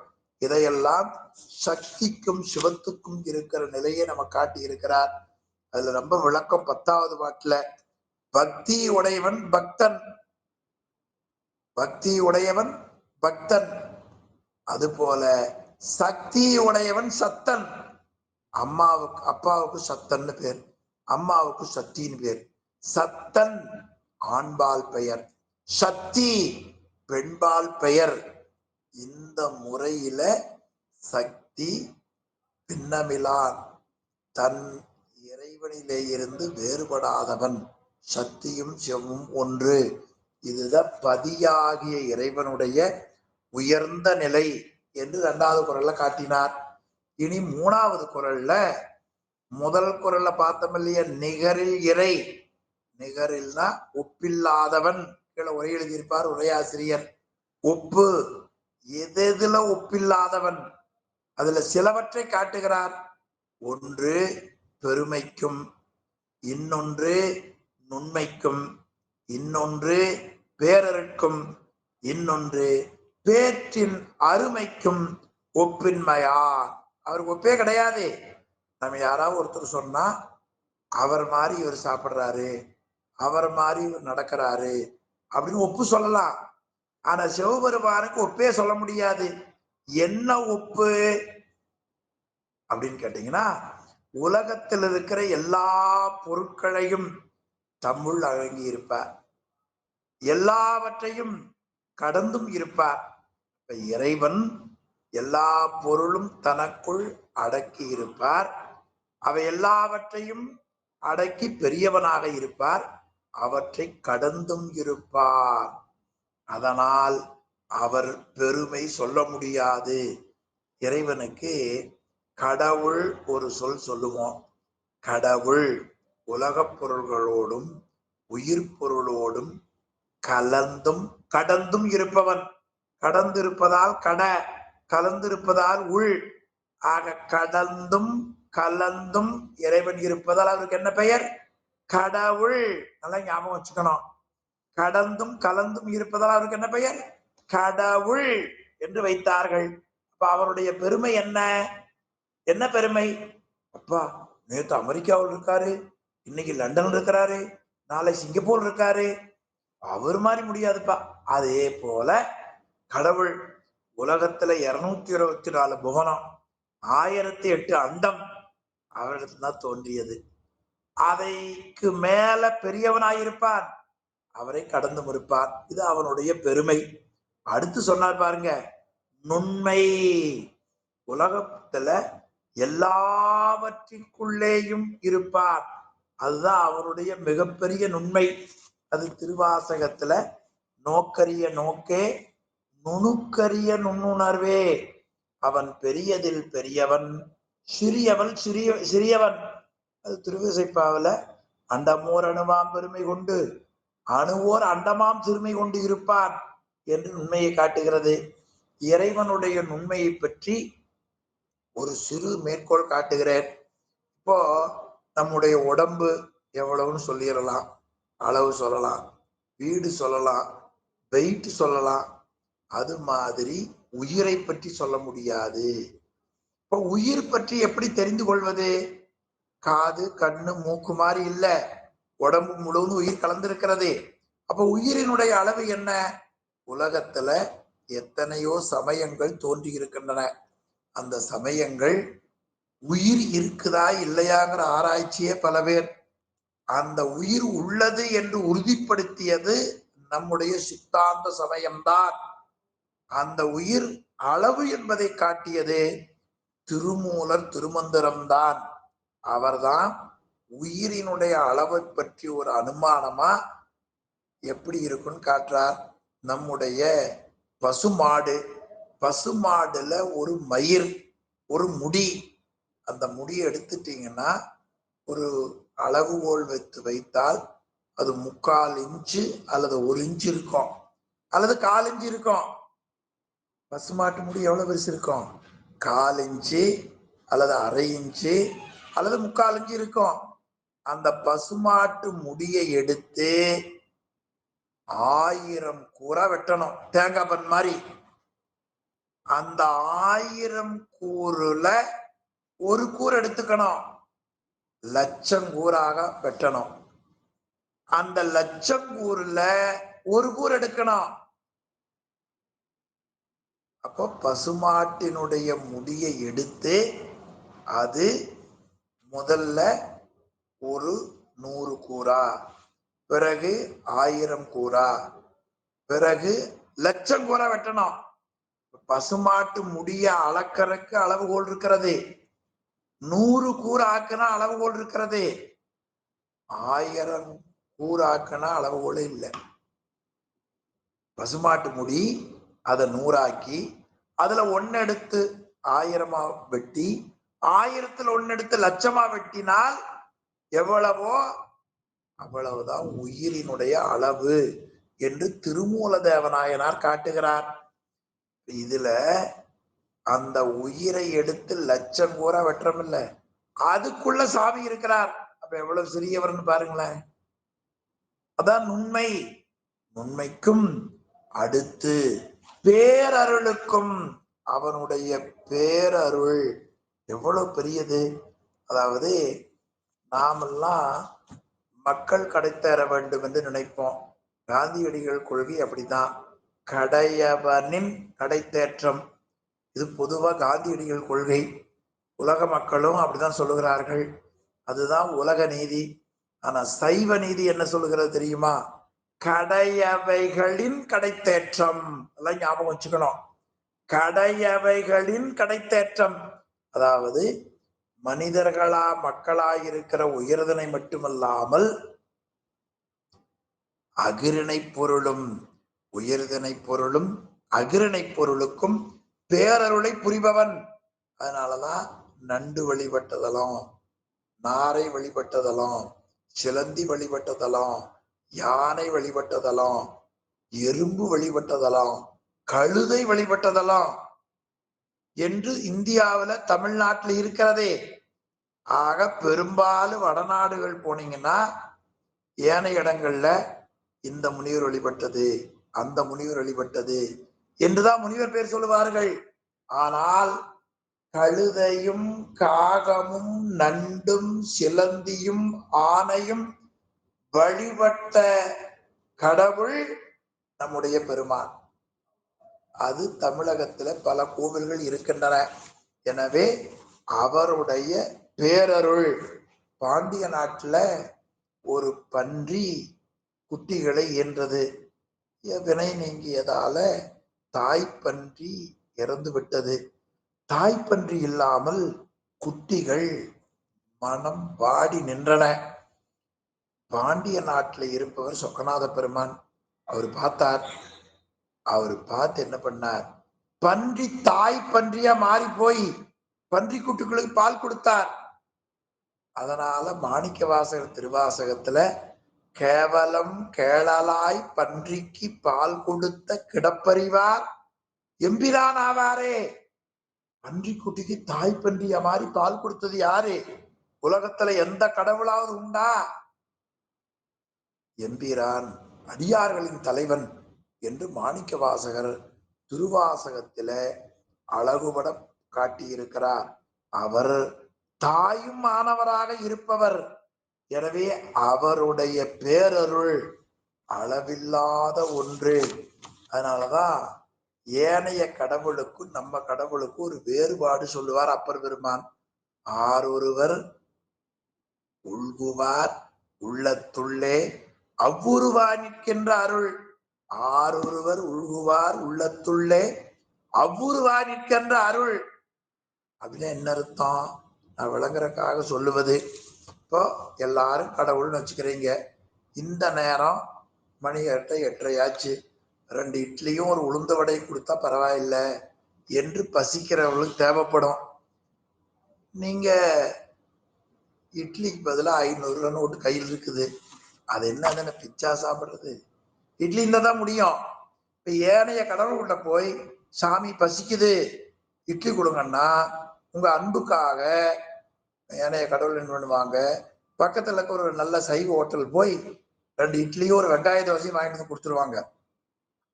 இதையெல்லாம் சக்திக்கும் சிவத்துக்கும் இருக்கிற நிலையை நம்ம காட்டி இருக்கிறார். அதுல ரொம்ப விளக்கம் 10வது பாட்டுல, பக்தி உடையவன் பக்தன், பக்தி உடையவன் பக்தன். அது போல சக்தி உடையவன் சத்தன். அம்மாவுக்கு அப்பாவுக்கு சத்தன்னு பேர், அம்மாவுக்கு சக்தின்னு பேர். சத்தன் ஆண்பால் பெயர், சக்தி பெண்பால் பெயர். இந்த முறையில சக்தி பின்னமிலான், தன் இறைவனிலே இருந்து வேறுபடாதவன். சக்தியும் சிவமும் ஒன்று. இதுதான் பதியாகிய இறைவனுடைய உயர்ந்த நிலை என்று 2வது குறள்ல காட்டினார். இனி 3வது குறள்ல, முதல் குறள்ல பார்த்தோம் இல்லையா, நிகரில் இறை. நிகரில்னா ஒப்பில்லாதவன். கீழே உரை எழுதியிருப்பார் உரையாசிரியர். ஒப்பு, எதுல ஒப்பில்லாதவன், அதுல சிலவற்றை காட்டுகிறார். ஒன்று பெருமைக்கும், இன்னொன்று நுண்மைக்கும், இன்னொன்று பேரருக்கும், இன்னொன்று பேற்றின் அருமைக்கும் ஒப்பின்மையார். அவருக்கு ஒப்பே கிடையாது. நம்ம யாராவது ஒருத்தர் சொன்னா அவர் மாதிரி இவர் சாப்பிடுறாரு, அவர் மாதிரி இவர் நடக்கிறாரு அப்படின்னு ஒப்பு சொல்லலாம். ஆனா சிவபெருமானுக்கு ஒப்பே சொல்ல முடியாது. என்ன ஒப்பு அப்படின்னு கேட்டீங்கன்னா, உலகத்தில் இருக்கிற எல்லா பொருட்களையும் தம்முள் அடங்கி இருப்பார், எல்லாவற்றையும் கடந்தும் இருப்பார். இறைவன் எல்லா பொருளும் தனக்குள் அடக்கி இருப்பார். அவை எல்லாவற்றையும் அடக்கி பெரியவனாக இருப்பார். அவற்றை கடந்தும் இருப்பார். அதனால் அவர் பெருமை சொல்ல முடியாது. இறைவனுக்கு கடவுள் ஒரு சொல் சொல்லுவோம். கடவுள் உலகப் பொருள்களோடும் உயிர் பொருளோடும் கலந்தும் கடந்தும் இருப்பவன். கடந்திருப்பதால் கட, கலந்திருப்பதால் உள். ஆக கடந்தும் கலந்தும் இறைவன் இருப்பதால் அவருக்கு என்ன பெயர்? கடவுள். நல்லா ஞாபகம் வச்சுக்கணும். கடந்தும் கலந்தும் இருப்பதால் அவருக்கு என்ன பெயர்? கடவுள் என்று வைத்தார்கள். அப்ப அவருடைய பெருமை என்ன? என்ன பெருமை? அப்பா, நேற்று அமெரிக்காவில் இருக்காரு, இன்னைக்கு லண்டன் இருக்கிறாரு, நாளை சிங்கப்பூர் இருக்காரு. அவர் மாதிரி முடியாதுப்பா. அதே போல கடவுள் உலகத்துல 224 புவனம், 1008 அண்டம் அவரிடத்துல தான் தோன்றியது. அதைக்கு மேல பெரியவனாயிருப்பான், அவரை கடந்து இருப்பான். இது அவனுடைய பெருமை. அடுத்து சொன்னார் பாருங்க, நுண்மை. உலகத்துல எல்லாவற்றிற்குள்ளேயும் இருப்பார். அதுதான் அவருடைய மிகப்பெரிய நுண்மை. அது திருவாசகத்துல நோக்கரிய நோக்கே நுணுக்கரிய நுண்ணுணர்வே, அவன் பெரியதில் பெரியவன், சிறியவன் சிறியவன். அது திருவிசைப்பாவில அண்டமோர் அணுவாம் பெருமை கொண்டு அணுவோர் அண்டமாம் சிறுமை கொண்டு இருப்பான் என்று உண்மையை காட்டுகிறது. இறைவனுடைய நுண்மையை பற்றி ஒரு சிறு மேற்கோள் காட்டுகிறேன். இப்போ நம்முடைய உடம்பு எவ்வளவுன்னு சொல்லிடலாம், அளவு சொல்லலாம், வீடு சொல்லலாம், வெயிட் சொல்லலாம். அது மாதிரி உயிரை பற்றி சொல்ல முடியாது. இப்போ உயிர் பற்றி எப்படி தெரிந்து கொள்வது? காது, கண்ணு, மூக்கு மாதிரி இல்ல, உடம்பு முழுவதும் உயிர் கலந்திருக்கிறது. அப்ப உயிரினுடைய அளவு என்ன? உலகத்துல எத்தனையோ சமயங்கள் தோன்றி இருக்கின்றன. அந்த சமயங்கள் உயிர் இருக்குதா இல்லையாங்கிற ஆராய்ச்சியே பல பேர். அந்த உயிர் உள்ளது என்று உறுதிப்படுத்தியது நம்முடைய சித்தாந்த சமயம்தான். அந்த உயிர் அளவு என்பதை காட்டியது திருமூலர் திருமந்திரம்தான். அவர்தான் உயிரினுடைய அளவை பற்றி ஒரு அனுமானமா எப்படி இருக்குன்னு காட்டுறார். நம்முடைய பசுமாடு, பசுமாடுல ஒரு மயிர், ஒரு முடி, அந்த முடியை எடுத்துட்டீங்கன்னா ஒரு அளவுகோல் வைத்தால் அது 3/4 இன்ச்சு அல்லது 1 இன்ச்சு இருக்கும், அல்லது 1/4 இன்ச்சு இருக்கும். பசுமாட்டு முடி எவ்வளவு பெருசு இருக்கும்? 1/4 இன்ச்சு அல்லது 1/2 இன்ச்சு அல்லது 3/4 இன்ச்சு இருக்கும். அந்த பசுமாட்டு முடியை எடுத்து 1000 கூறா வெட்டணும், தேங்காய் பன் மாதிரி. அந்த 1000 கூறுல ஒரு கூறு எடுத்துக்கணும், 1,00,000 கூறாக வெட்டணும். அந்த 1,00,000 கூறுல ஒரு கூறு எடுக்கணும். அப்போ பசுமாட்டினுடைய முடியை எடுத்து அது முதல்ல ஒரு 100 கூறா, பிறகு 1000 கூறா, பிறகு 1,00,000 கூறா வெட்டணும். பசுமாட்டு முடிய அளக்கறக்கு அளவுகோல் இருக்கிறது, 100 கூறு ஆக்குனா அளவுகோல் இருக்கிறது, 1000 கூறு ஆக்குனா அளவுகோல் இல்லை. பசுமாட்டு முடி அதை 100 ஆக்கி அதுல 1 எடுத்து 1000 வெட்டி 1000ல் 1 எடுத்து 1,00,000 வெட்டினால் எவ்வளவோ அவ்வளவுதான் உயிரினுடைய அளவு என்று திருமூல தேவநாயனார் காட்டுகிறார். இதுல அந்த உயிரை எடுத்து 1,00,000 கூறா வெற்றம் இல்ல, அதுக்குள்ள சாமி இருக்கிறார். அப்ப எவ்வளவு சிறியவர்னு பாருங்களேன். அதான் நுண்மை. நுண்மைக்கும் அடுத்து பேரருளுக்கும், அவனுடைய பேரருள் எவ்வளவு பெரியது. அதாவது நாமெல்லாம் மக்கள் கடை தேர வேண்டும் என்று நினைப்போம். காந்தியடிகள் கொள்கை அப்படிதான், கடையவனின் கடை தேற்றம். இது பொதுவா காந்தியடிகள் கொள்கை. உலக மக்களும் அப்படிதான் சொல்லுகிறார்கள். அதுதான் உலக நீதி. ஆனா சைவ நீதி என்ன சொல்லுகிறது தெரியுமா? கடையவைகளின் கடைத்தேற்றம். எல்லாம் ஞாபகம் வச்சுக்கணும். கடையவைகளின் கடைத்தேற்றம், அதாவது மனிதர்களா மக்களாயிருக்கிற உயர்தனை மட்டுமல்லாமல் அகிரிணை பொருளும் உயர்தனை பொருளும் அகிரணை பொருளுக்கும் பேரருளை புரிபவன். அதனாலதான் நண்டு வழிபட்டதெல்லாம், நாரை வழிபட்டதெல்லாம், சிலந்தி வழிபட்டதெல்லாம், யானை வழிபட்டதெல்லாம், எறும்பு வழிபட்டதெல்லாம், கழுதை வழிபட்டதெல்லாம் என்று இந்தியாவில தமிழ்நாட்டில் இருக்கிறதே. ஆக பெரும்பாலும் வடநாடுகள் போனீங்கன்னா ஏனைய இடங்கள்ல இந்த முனிவர் வழிபட்டது, அந்த முனிவர் வழிபட்டது என்றுதான் முனிவர் பேர் சொல்லுவார்கள். ஆனால் கழுதையும் காகமும் நண்டும் சிலந்தியும் ஆனையும் வழிபட்ட கடவுள் நம்முடைய பெருமான். அது தமிழகத்துல பல கோவில்கள் இருக்கின்றன. எனவே அவருடைய பேரருள். பாண்டிய நாட்டுல ஒரு பன்றி குட்டிகளை ஈன்றது. வினை நீங்கியதால தாய்ப்பன்றி இறந்து விட்டது. தாய்ப்பன்றி இல்லாமல் குட்டிகள் மனம் வாடி நின்றன. பாண்டிய நாட்டில் இருப்பவர் சொக்கநாத பெருமான் அவர் பார்த்தார். அவர் பார்த்து என்ன பண்ணார், பன்றி தாய் பன்றியா மாறி போய் பன்றி குட்டிகளுக்கு பால் கொடுத்தார். அதனால மாணிக்க வாசகர் திருவாசகத்துல கேவலம் கேளலாய் பன்றிக்கு பால் கொடுத்த கிடப்பறிவார் எம்பிரான் ஆவாரே. பன்றி குட்டிக்கு தாய் பன்றியா மாறி பால் கொடுத்தது யாரு? உலகத்துல எந்த கடவுளாவது உண்டா? எம்பிரான், அடியார்களின் தலைவன் என்று மாணிக்க வாசகர் திருவாசகத்தில அழகுபட காட்டியிருக்கிறார். அவர் தாயும் ஆனவராக இருப்பவர். எனவே அவருடைய பேரருள் அளவில்லாத ஒன்று. அதனாலதான் ஏனைய கடவுளுக்கும் நம்ம கடவுளுக்கும் ஒரு வேறுபாடு சொல்லுவார் அப்பர் பெருமான். ஆரொருவர் உள்குவார் உள்ளத்துள்ளே அவ்வுருவா நிற்கின்ற அருள். ஆரொருவர் உள்குவார் உள்ளத்துள்ளே அவ்வுருவா நிற்கின்ற அருள். அப்படின்னா என்ன அர்த்தம்? நான் விளங்குறதுக்காக சொல்லுவது. இப்போ எல்லாரும் கடவுள்னு வச்சுக்கிறீங்க. இந்த நேரம் மணி 8:30 2 இட்லியும் ஒரு உளுந்த வடையும் கொடுத்தா பரவாயில்லை என்று பசிக்கிறவர்களுக்கு தேவைப்படும். நீங்க இட்லிக்கு பதிலாக 500 ரூபா நோட்டு கையில் இருக்குது. அது என்ன பிச்சா சாப்பிடுறது? இட்லி இருந்தா தான் முடியும். இப்ப ஏனைய கடவுள்கிட்ட போய் சாமி பசிக்குது இட்லி கொடுங்கன்னா உங்க அன்புக்காக ஏனைய கடவுள் என்ன பண்ணுவாங்க, பக்கத்துல இருக்க ஒரு நல்ல சைவ ஹோட்டல் போய் 2 இட்லியும் ஒரு வெங்காய தோசையும் வாங்கிட்டு வந்து கொடுத்துருவாங்க.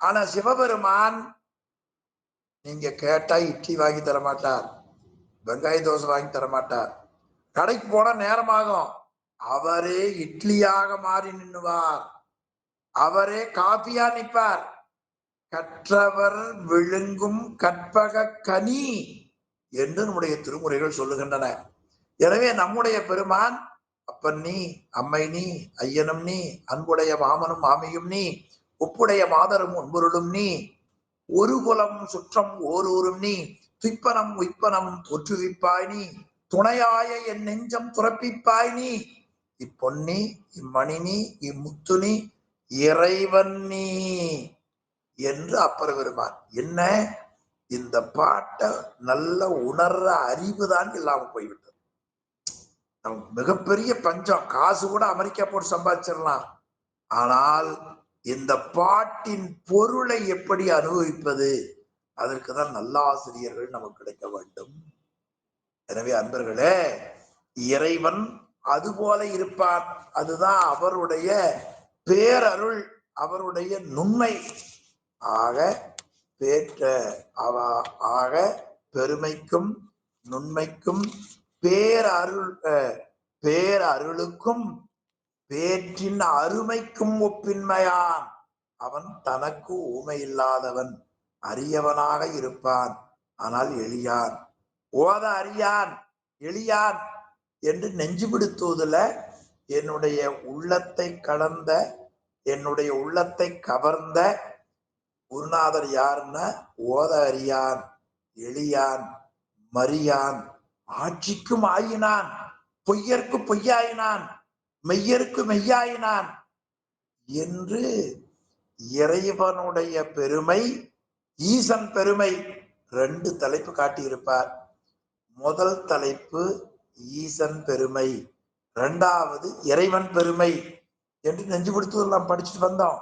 ஆனா சிவபெருமான் நீங்க கேட்டா இட்லி வாங்கி தர மாட்டார், வெங்காய தோசை வாங்கி தர மாட்டார். கடைக்கு போனா நேரமாகும், அவரே இட்லியாக மாறி நின்னுவார், அவரே காபியா நிற்பார். கற்றவர் விழுங்கும் கற்பக கனி என்று நம்முடைய திருமுறைகள் சொல்லுகின்றன. எனவே நம்முடைய பெருமான் அப்பன் நீ, அம்மை நீ, ஐயனும் நீ, அன்புடைய மாமனும் மாமியும் நீ, உப்புடைய மாதரும் உன்பொருளும் நீ, ஒரு குலம் சுற்றம் ஓரூரும் நீ, துய்ப்பனம் உய்ப்பனம் ஒற்றுவிப்பாய் நீ, துணையாய என் நெஞ்சம் துறப்பிப்பாய் நீ, இப்பொன்னி இம்மணி நீ இம்முத்து நீ இறைவன் நீ என்று அப்பர் பெருமான். என்ன இந்த பாட்டை நல்ல உணர்ற அறிவுதான் இல்லாம போய்விட்டது. நமக்கு மிகப்பெரிய பஞ்சம், காசு கூட அமெரிக்கா போட்டு சம்பாதிச்சிடலாம். ஆனால் இந்த பாட்டின் பொருளை எப்படி அனுபவிப்பது, அதற்குதான் நல்ல ஆசிரியர்கள் நமக்கு கிடைக்க வேண்டும். எனவே அன்பர்களே, இறைவன் அதுபோல இருப்பார். அதுதான் அவருடைய பேரருள், அவருடைய நுண்மை. ஆக ஆக பெருமைக்கும் நுண்மைக்கும் பேரருளுக்கும் பேற்றின் அருமைக்கும் ஒப்பின்மையான். அவன் தனக்கு ஊமை இல்லாதவன், அரியவனாக இருப்பான். ஆனால் எளியான், ஓத அறியான், எளியான் என்று நெஞ்சு பிடித்துவதுல என்னுடைய உள்ளத்தை கடந்த, என்னுடைய உள்ளத்தை கவர்ந்த குருநாதர் யாருன்னா ஓத அறியான், எளியான், மரியான், ஆட்சிக்கும் ஆயினான், பொய்யருக்கு பொய்யாயினான், மெய்யருக்கு மெய்யாயினான் என்று இறைவனுடைய பெருமை, ஈசன் பெருமை, 2 தலைப்பு காட்டியிருப்பார். முதல் தலைப்பு ஈசன் பெருமை, 2வது இறைவன் பெருமை என்று நெஞ்சு கொடுத்து நாம் படிச்சுட்டு வந்தோம்.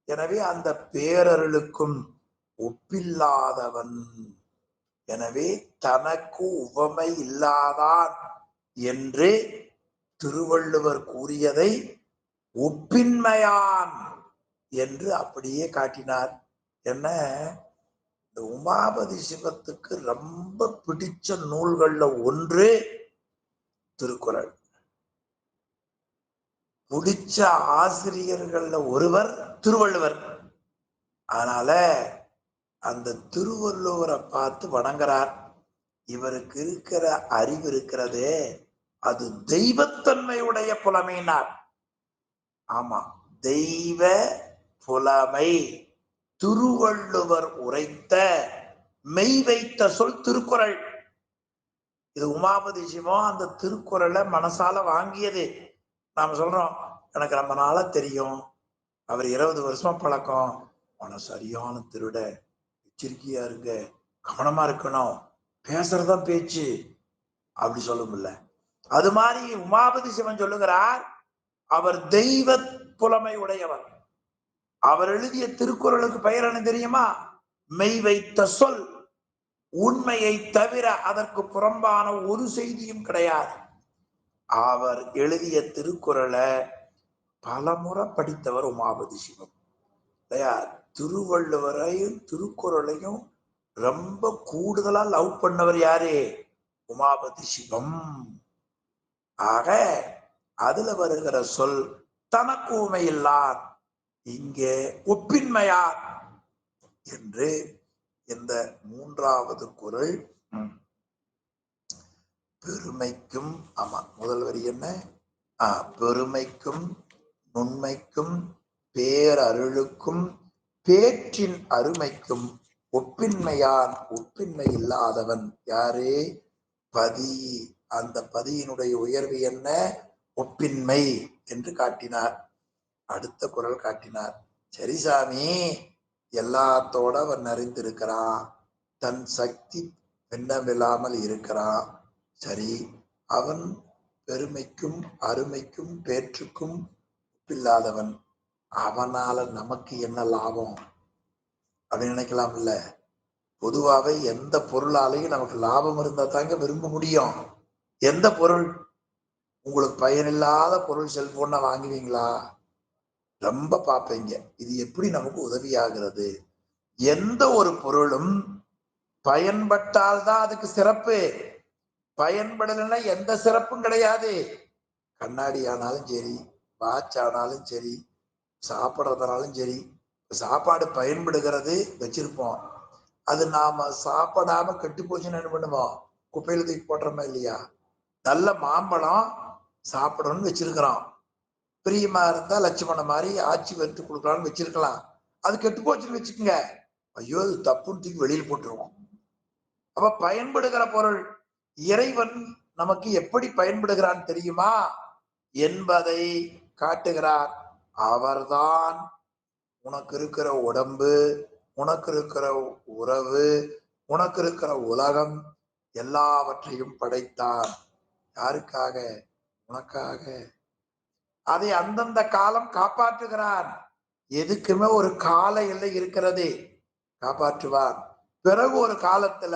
எனவே அந்த பேரருளுக்கும் ஒப்பில்லாதவன், எனவே தனக்கு உவமை இல்லாதான் என்று திருவள்ளுவர் கூறியதை ஒப்பின்மையான் என்று அப்படியே காட்டினார். என்ன, இந்த உமாபதி சிவத்துக்கு ரொம்ப பிடிச்ச நூல்கள்ல ஒன்று திருக்குறள். பிடிச்ச ஆசிரியர்கள்ல ஒருவர் திருவள்ளுவர். அதனால அந்த திருவள்ளுவரை பார்த்து வணங்குறார். இவருக்கு இருக்கிற அறிவு இருக்கிறதே, அது தெய்வத்தன்மையுடைய புலமையினார். ஆமா, தெய்வ புலமை. திருவள்ளுவர் உரைத்த மெய் வைத்த சொல் திருக்குறள். இது உமாபதி சிவம் அந்த திருக்குறளை மனசால வாங்கியது. நாம சொல்றோம், எனக்கு ரொம்ப நாளா தெரியும், அவர் 20 வருஷமா பழக்கம், ஆனா சரியான திருட, எச்சரிக்கையா இருங்க, கவனமா இருக்கணும், பேசுறதான் பேச்சு அப்படி சொல்ல முடியல. அது மாதிரி உமாபதி சிவன் சொல்லுகிறார், அவர் தெய்வ புலமை உடையவர். அவர் எழுதிய திருக்குறளுக்கு பெயர் என்ன தெரியுமா? மெய் வைத்த சொல். உண்மையை தவிர அதற்கு புறம்பான ஒரு செய்தியும் கிடையாது. அவர் எழுதிய திருக்குறளை பலமுறை படித்தவர் உமாபதி சிவம். திருவள்ளுவரையும் திருக்குறளையும் ரொம்ப கூடுதலா லவ் பண்ணவர் யாரு? உமாபதி சிவம். ஆக அதுல வருகிற சொல் தனக்கு உமையில்லார், இங்கே ஒப்பின்மையார் என்று இந்த 3வது குறள் பெருமைக்கும், ஆமா முதல் வரி என்ன? பெருமைக்கும் நுண்மைக்கும் பேரருளுக்கும் பேற்றின் அருமைக்கும் ஒப்பின்மையான், ஒப்பின்மை இல்லாதவன் யாரே? பதி. அந்த பதியினுடைய உயர்வு என்ன? ஒப்பின்மை என்று காட்டினார். அடுத்த குறள் காட்டினார், சரி சாமி, எல்லாத்தோட அவன் அறிந்திருக்கிறான், தன் சக்தி பின்னமில்லாமல் இருக்கிறான், சரி, அவன் பெருமைக்கும் அருமைக்கும் பேற்றுக்கும் ஒப்பில்லாதவன், அவனால நமக்கு என்ன லாபம் அப்படின்னு நினைக்கலாம் இல்ல? பொதுவாகவே எந்த பொருளாலையும் நமக்கு லாபம் இருந்தா தாங்க விரும்ப முடியும். எந்த பொருள்? உங்களுக்கு பயனில்லாத பொருள் செல்போனை வாங்குவீங்களா? ரொம்ப பார்ப்பீங்க, இது எப்படி நமக்கு உதவியாகிறது. எந்த ஒரு பொருளும் பயன்பட்டால்தான் அதுக்கு சிறப்பு, பயன்படலைன்னா எந்த சிறப்பும் கிடையாது. கண்ணாடி ஆனாலும் சரி, வாட்ச் ஆனாலும் சரி, சாப்பிட்றதுனாலும் சரி, சாப்பாடு பயன்படுகிறது வச்சிருப்போம், அது நாம சாப்பிடாம கெட்டு போச்சுன்னு என்ன பண்ணுவோம்? குப்பையில தூக்கி போடுறோமா இல்லையா? நல்ல மாம்பழம் சாப்பிடணும்னு வச்சிருக்கிறோம், பிரியமா இருந்தா லட்சுமணன் மாதிரி ஆட்சி வெறுத்து கொடுக்கலாம்னு வச்சிருக்கலாம், அது கெட்டு போச்சுன்னு வச்சுக்கோங்க, ஐயோ அது தப்புன்னு தூக்கி வெளியில் போட்டுருவோம். அப்ப பயன்படுகிற பொருள் இறைவன் நமக்கு எப்படி பயன்படுகிறான் தெரியுமா என்பதை காட்டுகிறார். அவர்தான் உனக்கு இருக்கிற உடம்பு, உனக்கு இருக்கிற உறவு, உனக்கு இருக்கிற உலகம் எல்லாவற்றையும் படைத்தார். யாருக்காக? உனக்காக. அதை அந்தந்த காலம் காப்பாற்றுகிறான். எதுக்குமே ஒரு கால எல்லை இருக்கிறது, காப்பாற்றுவான். பிறகு ஒரு காலத்துல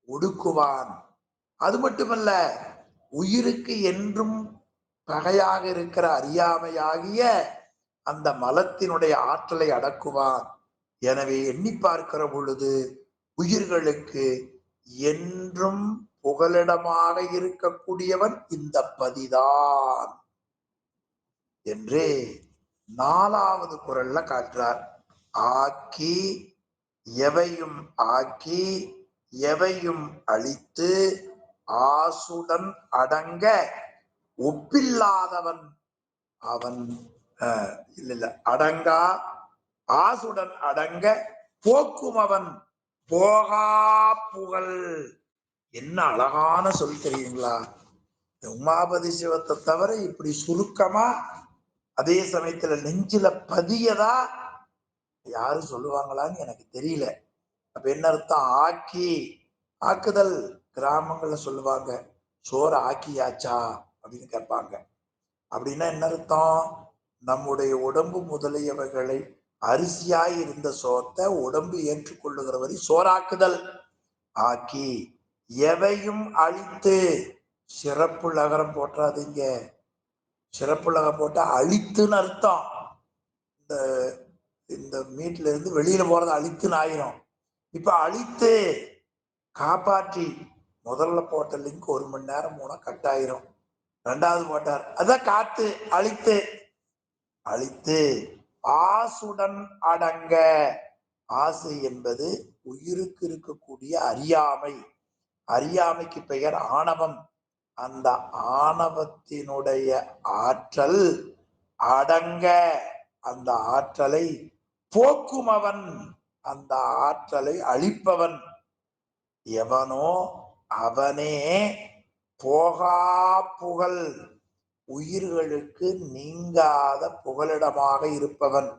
ஒடுக்குவான். அது மட்டுமல்ல, உயிருக்கு என்றும் பகையாக இருக்கிற அறியாமையாகிய அந்த மலத்தினுடைய ஆற்றலை அடக்குவான். எனவே எண்ணி பார்க்கிற பொழுது உயிர்களுக்கு என்றும் புகலிடமாக இருக்கக்கூடியவன் இந்த பதிதான் என்று 4வது குறள்ல காட்டுறார். ஆக்கி எவையும் ஆக்கி எவையும் அழித்து ஆசுடன் அடங்க ஒப்பில்லாதவன் அவன். இல்ல அடங்கா, ஆசுடன் அடங்க போக்கும் அவன் போகா புகழ். என்ன அழகான சொல் தெரியுங்களா? உமாபதி சிவத்தை தவிர இப்படி சுருக்கமா அதே சமயத்துல நெஞ்சில பதியதா யாரும் சொல்லுவாங்களான்னு எனக்கு தெரியல. அப்ப என்ன அர்த்தம்? ஆக்கி, ஆக்குதல். கிராமங்கள்ல சொல்லுவாங்க, சோறு ஆக்கியாச்சா அப்படின்னு கேட்பாங்க. அப்படின்னா என்ன அர்த்தம்? நம்முடைய உடம்பு முதலியவைகளை அரிசியாய் இருந்த சோத்தை உடம்பு ஏற்றுக்கொள்ளுகிற வரை சோறாக்குதல். ஆக்கி எவையும் அழித்து, சிறப்பு லகரம் போட்டுறாதீங்க. சிறப்பு லகம் போட்டா அழித்துன்னு அர்த்தம். இந்த இந்த மீட்ல இருந்து வெளியில போறது அழித்துன்னு ஆயிரும். இப்ப அழித்து காப்பாற்றி, முதல்ல போட்ட லிங்க் 1 மணி நேரம் போனா கட் ஆயிரும். ரெண்டாவது போட்டார், அதான் காத்து. அழித்து, அழித்து ஆசுடன் அடங்க. ஆசை என்பது உயிருக்கு இருக்கக்கூடிய அறியாமை. அறியாமைக்கு பெயர் ஆணவம். அந்த ஆணவத்தினுடைய ஆற்றல் அடங்க, அந்த ஆற்றலை போக்குமவன், அந்த ஆற்றலை அழிப்பவன் எவனோ அவனே போகா புகழ், உயிர்களுக்கு நீங்காத புகலிடமாக இருப்பவன்.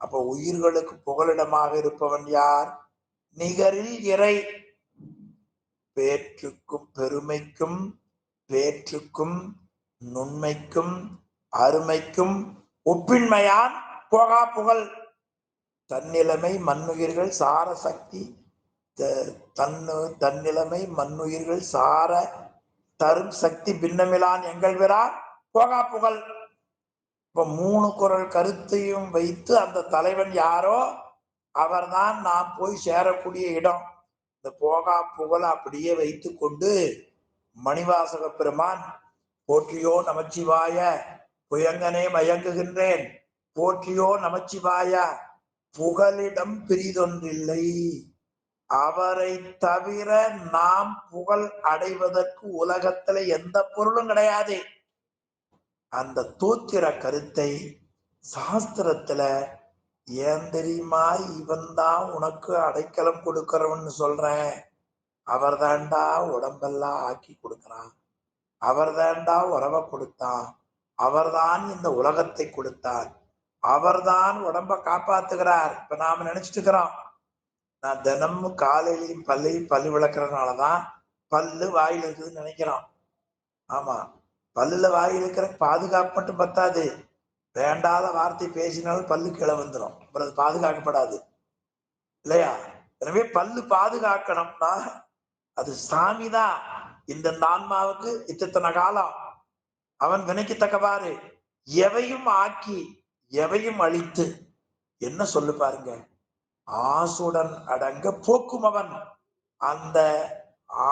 அப்ப உயிர்களுக்கு புகலிடமாக இருப்பவன் யார்? நிகரில் இறை. பேற்றுக்கும் பெருமைக்கும், பேற்றுக்கும் நுண்மைக்கும் அருமைக்கும் ஒப்பின்மையான் போகா புகழ். தன்னிலைமை மண்ணுயிர்கள் சார சக்தி, தன்னிலைமை மண்ணுயிர்கள் சார தரும் சக்தி பின்னமிலான் எங்கள் விரார் போகா புகழ். இப்ப 3 குறள் கருத்தையும் வைத்து அந்த தலைவன் யாரோ அவர்தான் நாம் போய் சேரக்கூடிய இடம். இந்த போகா புகழ் அப்படியே வைத்து கொண்டு மணிவாசக பெருமான் போற்றியோ நமச்சிவாய புயங்கனே மயங்குகின்றேன், போற்றியோ நமச்சிவாய புகலிடம் பிரிதொன்றில்லை, அவரை தவிர நாம் புகழ் அடைவதற்கு உலகத்துல எந்த பொருளும் கிடையாது. அந்த தோத்திர கருத்தை சாஸ்திரத்துல ஏன் தெரியுமா இவன் தான் உனக்கு அடைக்கலம் கொடுக்கிறவன்னு சொல்றேன், அவர் தாண்டா உடம்பெல்லாம் ஆக்கி கொடுக்கிறான், அவர் தாண்டா உறவை கொடுத்தான், அவர்தான் இந்த உலகத்தை கொடுத்தார், அவர்தான் உடம்ப காப்பாத்துகிறார். இப்ப நாம நினைச்சிட்டு இருக்கிறோம், நான் தினமும் காலையிலையும் பல்லு விளக்குறதுனாலதான் பல்லு வாயில் இருக்குதுன்னு நினைக்கிறோம். ஆமா, பல்லுல வாயில் இருக்கிற பாதுகாப்பு மட்டும் பத்தாது, வேண்டாத வார்த்தை பேசினாலும் பல்லு கீழே வந்துடும், அப்புறம் அது பாதுகாக்கப்படாது இல்லையா? எனவே பல்லு பாதுகாக்கணும்னா அது சாமிதான் இந்த ஆன்மாவுக்கு இத்தனை காலம் அவன் வினைக்கு தக்கவாறு எவையும் ஆக்கி எவையும் அழித்து. என்ன சொல்லு பாருங்க, ஆசுடன் அடங்க போக்கும் அவன். அந்த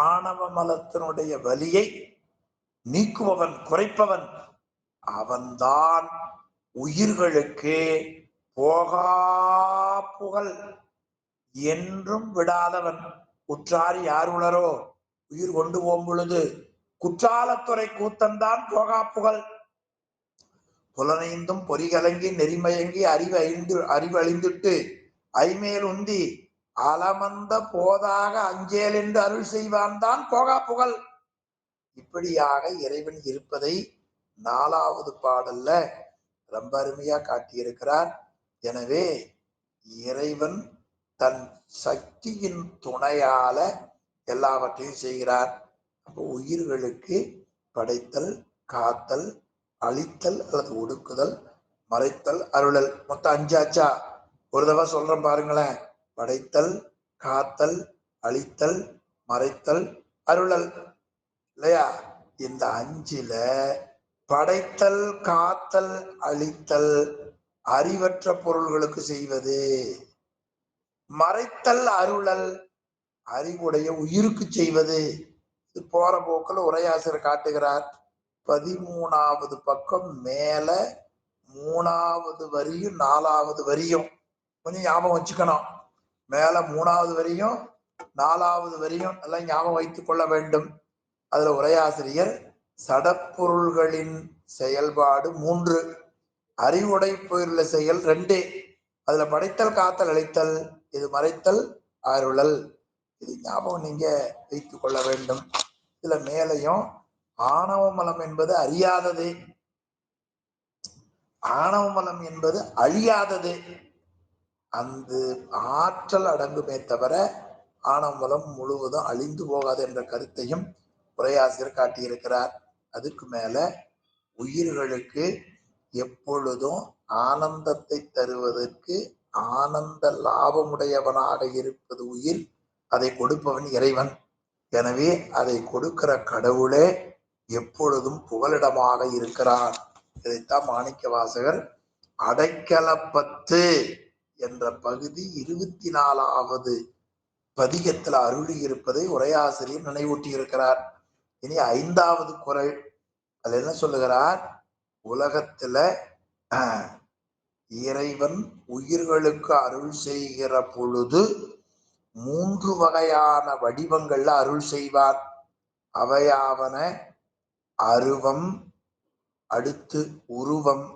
ஆணவ மலத்தினுடைய வலியை நீக்குபவன், குறைப்பவன் அவன்தான் உயிர்களுக்கு போகா புகழ், என்றும் விடாதவன். குற்றாரி யார் உளரோ, உயிர் கொண்டு போகும் பொழுது குற்றாலத்துறை கூத்தன்தான் போகா புகழ். புலனைந்தும் பொறிகலங்கி நெறிமயங்கி அறிவழிந்துட்டு ஐமேல் உந்தி அலமந்த போதாக அஞ்சேல் என்று அருள் செய்வான் தான் போகா புகழ். இப்படியாக இறைவன் இருப்பதை 4வது பாடல்ல ரொம்ப அருமையா காட்டியிருக்கிறார். எனவே இறைவன் தன் சக்தியின் துணையால எல்லாவற்றையும் செய்கிறார். அப்போ உயிர்களுக்கு படைத்தல், காத்தல், அழித்தல் அல்லது ஒடுக்குதல், மறைத்தல், அருளல், மொத்தம் 5 ஆச்சா? ஒரு தடவை சொல்றேன் பாருங்களேன், படைத்தல், காத்தல், அழித்தல், மறைத்தல், அருளல் இல்லையா? இந்த 5ல படைத்தல், காத்தல், அழித்தல் அறிவற்ற பொருள்களுக்கு செய்வது, மறைத்தல், அருளல் அறிவுடைய உயிருக்கு செய்வது. இது போற போக்கில் உரையாசிரியர் காட்டுகிறார். 13வது பக்கம் மேல 3வது வரியும் 4வது வரியும் கொஞ்சம் ஞாபகம் வச்சுக்கணும். மேல 3வது வரியும் 4வது வரியும் எல்லாம் ஞாபகம் வைத்துக் கொள்ள வேண்டும். அதுல உரையாசிரியர் சடப்பொருள்களின் செயல்பாடு 3, அறிவுடை பொருள செயல் 2, அதுல படைத்தல், காத்தல், அழித்தல், இது மறைத்தல், அருளல். இது ஞாபகம் நீங்க வைத்துக் கொள்ள வேண்டும். இதுல மேலையும் ஆணவ மலம் என்பது அறியாதது, ஆணவ மலம் என்பது அழியாதது. அந்த ஆற்றல் அடங்குமே தவிர ஆணவமலம் முழுவதும் அழிந்து போகாது என்ற கருத்தையும் உரையாசிரியர் காட்டியிருக்கிறார். அதுக்கு மேல உயிர்களுக்கு எப்பொழுதும் ஆனந்தத்தை தருவதற்கு ஆனந்த லாபமுடையவனாக இருப்பது உயிர், அதை கொடுப்பவன் இறைவன். எனவே அதை கொடுக்கிற கடவுளே எப்பொழுதும் புகலிடமாக இருக்கிறார். இதைத்தான் மாணிக்க வாசகர் அடைக்கலப்பத்து என்ற பகுதி 24வது பதிகத்தில் அருளி இருப்பதை உரையாசிரியர் நினைவூட்டி இருக்கிறார். இனி 5வது குறள், அது என்ன சொல்லுகிறார்? உலகத்துல இறைவன் உயிர்களுக்கு அருள் செய்கிற பொழுது 3 வகையான வடிவங்கள்ல அருள் செய்வார். அவையாவன அருவம், அடுத்து உருவம்,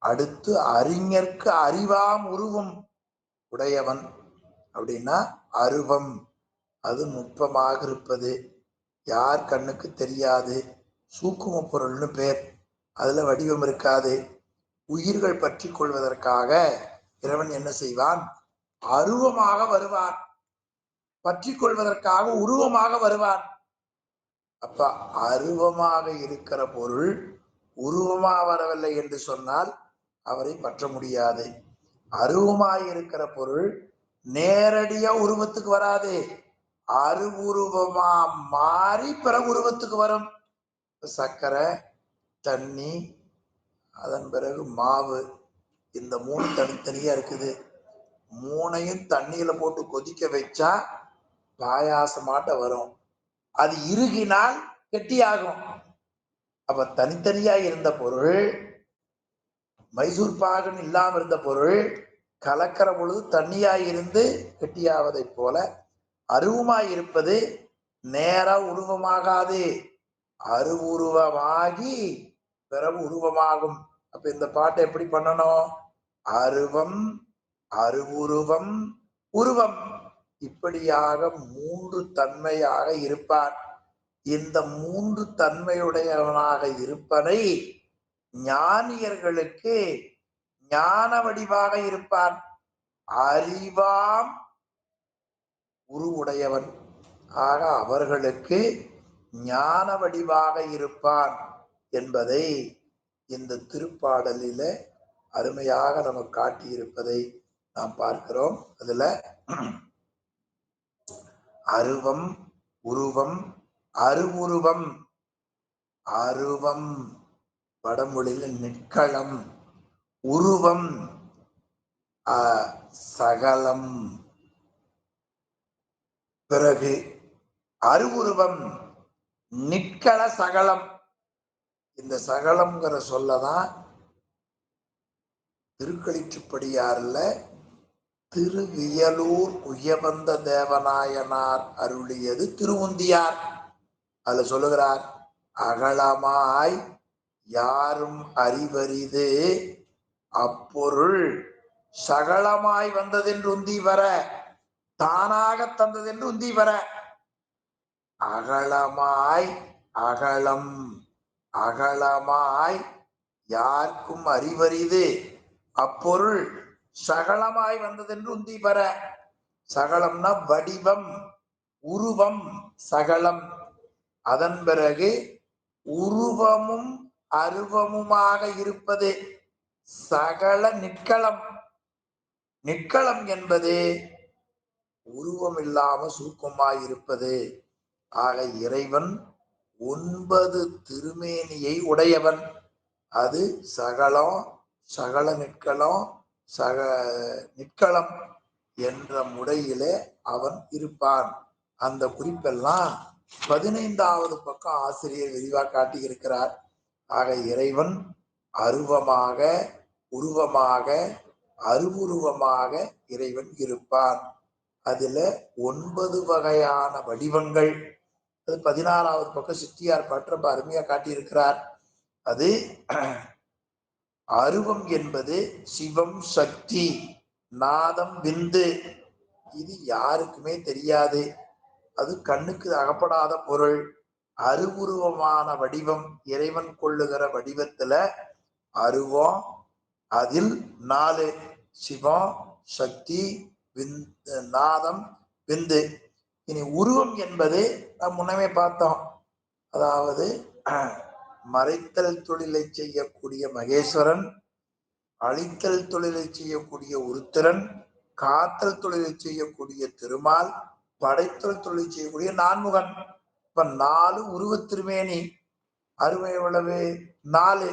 அடுத்து அறிஞர்க்கு அறிவாம் உருவம் உடையவன். அப்படின்னா அருவம், அது நுட்பமாக இருப்பது, யார் கண்ணுக்கு தெரியாது, சூக்கும பொருள்னு பேர், அதுல வடிவம் இருக்காது. உயிர்கள் பற்றி கொள்வதற்காக இறைவன் என்ன செய்வான்? அருவமாக வருவான், பற்றி கொள்வதற்காக உருவமாக வருவான். அப்ப அருவமாக இருக்கிற பொருள் உருவமாக வரவில்லை என்று சொன்னால் அவரை பற்ற முடியாது. அருவமாய் இருக்கிற பொருள் நேரடியா உருவத்துக்கு வராது, அருவுருவமா மாறி பிறகு உருவத்துக்கு வரும். சர்க்கரை, தண்ணி, அதன் பிறகு மாவு, இந்த 3 தனித்தனியா இருக்குது. 3ஐயும் தண்ணியில போட்டு கொதிக்க வச்சா பாயாசமாட்ட வரும், அது இறுகினால் கெட்டியாகும். அப்ப தனித்தனியா இருந்த பொருள், மைசூர் பாகன் இல்லாம இருந்த பொருள் கலக்கிற பொழுது தண்ணியாய் இருந்து கெட்டியாவதை போல அருவமாய் இருப்பது நேரா உருவமாகாது, அருவுருவமாகி பிறகு உருவமாகும். அப்ப இந்த பாட்டை எப்படி பண்ணணும்? அருவம், அருவுருவம், உருவம், இப்படியாக 3 தன்மையாக இருப்பான். இந்த 3 தன்மையுடையவனாக இருப்பனை ஞானியர்களுக்கு ஞான வடிவாக இருப்பான். அறிவாம் உருவுடையவன், ஆக அவர்களுக்கு ஞான வடிவாக இருப்பான் என்பதை இந்த திருப்பாடலில அருமையாக நமக்கு காட்டியிருப்பதை நாம் பார்க்கிறோம். அதுல அருவம், உருவம், அருவுருவம். அருவம் வடமொழியில் நிற்களம், உருவம் சகலம், பிறகு அருவுருவம் நிற்கள சகலம். இந்த சகலம்ங்கிற சொல்லதான் திருக்களிற்றுப்படியார்ல திருவியலூர் உயவந்த தேவநாயனார் அருளியது திருவுந்தியார். அதுல சொல்லுகிறார், அகலமாய் யாரும் அறிவரிது அப்பொருள் சகலமாய் வந்ததென்று உந்தி வர, தானாக தந்ததென்று உந்தி வர. அகலமாய், அகலம், அகலமாய் யாருக்கும் அறிவரிது அப்பொருள் சகலமாய் வந்ததென்று உந்தி வர. சகலம்னா வடிவம், உருவம் சகலம். அதன் பிறகு உருவமும் அருவமுமாக இருப்பது சகல நிற்களம். நிற்களம் என்பது உருவம் இல்லாம சூக்கமாய் இருப்பது. ஆக இறைவன் 9 திருமேனியை உடையவன். அது சகலம், சகல நிற்களம், நிற்களம் என்ற முறையிலே அவன் இருப்பான். அந்த குறிப்பெல்லாம் 15வது பக்கம் ஆசிரியர் விரிவாக காட்டியிருக்கிறார். ஆக இறைவன் அருவமாக, உருவமாக, அருவுருவமாக இறைவன் இருப்பான். அதுல 9 வகையான வடிவங்கள், அது 16வது பக்கம் சித்தியார் பாட்டு ரொம்ப அருமையா காட்டியிருக்கிறார். அது அருவம் என்பது சிவம், சக்தி, நாதம், விந்து. இது யாருக்குமே தெரியாது, அது கண்ணுக்கு அகப்படாத பொருள். அருவுருவமான வடிவம் இறைவன் கொள்ளுகிற வடிவத்துல அருவம், அதில் 4 சிவம், சக்தி, நாதம், விந்து. இனி உருவம் என்பது நாம் முன்னமே பார்த்தோம். அதாவது மறைத்தல் தொழிலை செய்யக்கூடிய மகேஸ்வரன், அழித்தல் தொழிலை செய்யக்கூடிய உருத்திரன், காத்தல் தொழிலை செய்யக்கூடிய திருமால், படைத்தல் தொழில் செய்யக்கூடிய நான்முகன். இப்ப 4 உருவத் திருமேனி. அருமை எவ்வளவு? 4.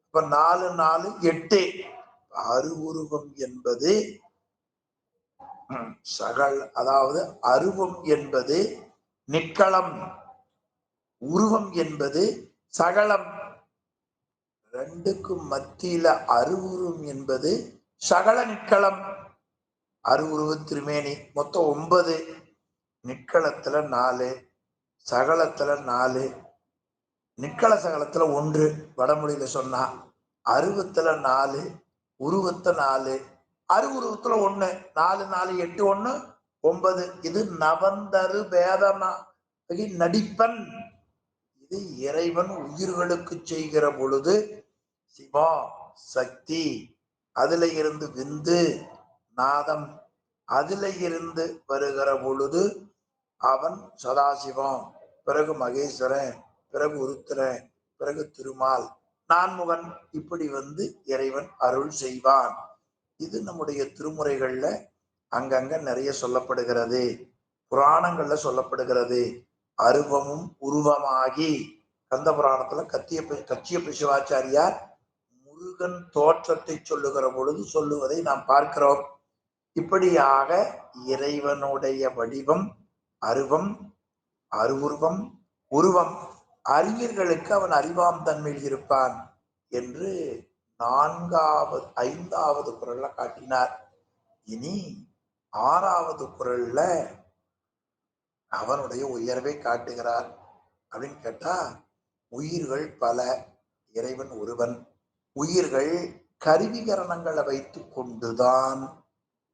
இப்ப 4 4 8. அருவுருவம் என்பது அதாவது அருவம் என்பது நிக்களம், உருவம் என்பது சகலம். ரெண்டுக்கும் மத்தியில அருவுருவம் என்பது சகல நிக்களம். அருவுருவ திருமேனி மொத்தம் 9. நிக்களத்துல 4, சகலத்துல 4, நிக்கள சகலத்துல 1 வடமொழியில சொன்னா. அருவத்துல 4, உருவத்தை 4, அருவுருவத்துல 1. 4 4 8 1 9. இது நவந்தரு பேதமாகி நடிப்பன். இது இறைவன் உயிர்களுக்கு செய்கிற பொழுது சிவா சக்தி, அதுல இருந்து விந்து நாதம், அதுல இருந்து வருகிற பொழுது அவன் சதாசிவம், பிறகு மகேஸ்வரன், பிறகு உருத்திரன், பிறகு திருமால், நான்முகன். இப்படி இறைவன் அருள் செய்வான். இது நம்முடைய திருமுறைகள்ல அங்கங்க நிறைய சொல்லப்படுகிறது, புராணங்கள்ல சொல்லப்படுகிறது. அருவமும் உருவமாகி கந்த புராணத்துல கச்சியப்ப சிவாச்சாரியார் முருகன் தோற்றத்தை சொல்லுகிற பொழுது சொல்லுவதை நாம் பார்க்கிறோம். இப்படியாக இறைவனுடைய வடிவம் அருவம், அருவுருவம், உருவம். அறிஞர்களுக்கு அவன் அறிவாம் தன்மையில் இருப்பான் என்று 5வது குறள்ல காட்டினார். இனி 6வது குறள்ல அவனுடைய உயர்வை காட்டுகிறார். அப்படின்னு கேட்டா, உயிர்கள் பல, இறைவன் ஒருவன். உயிர்கள் கருவிகரணங்களை வைத்து கொண்டுதான்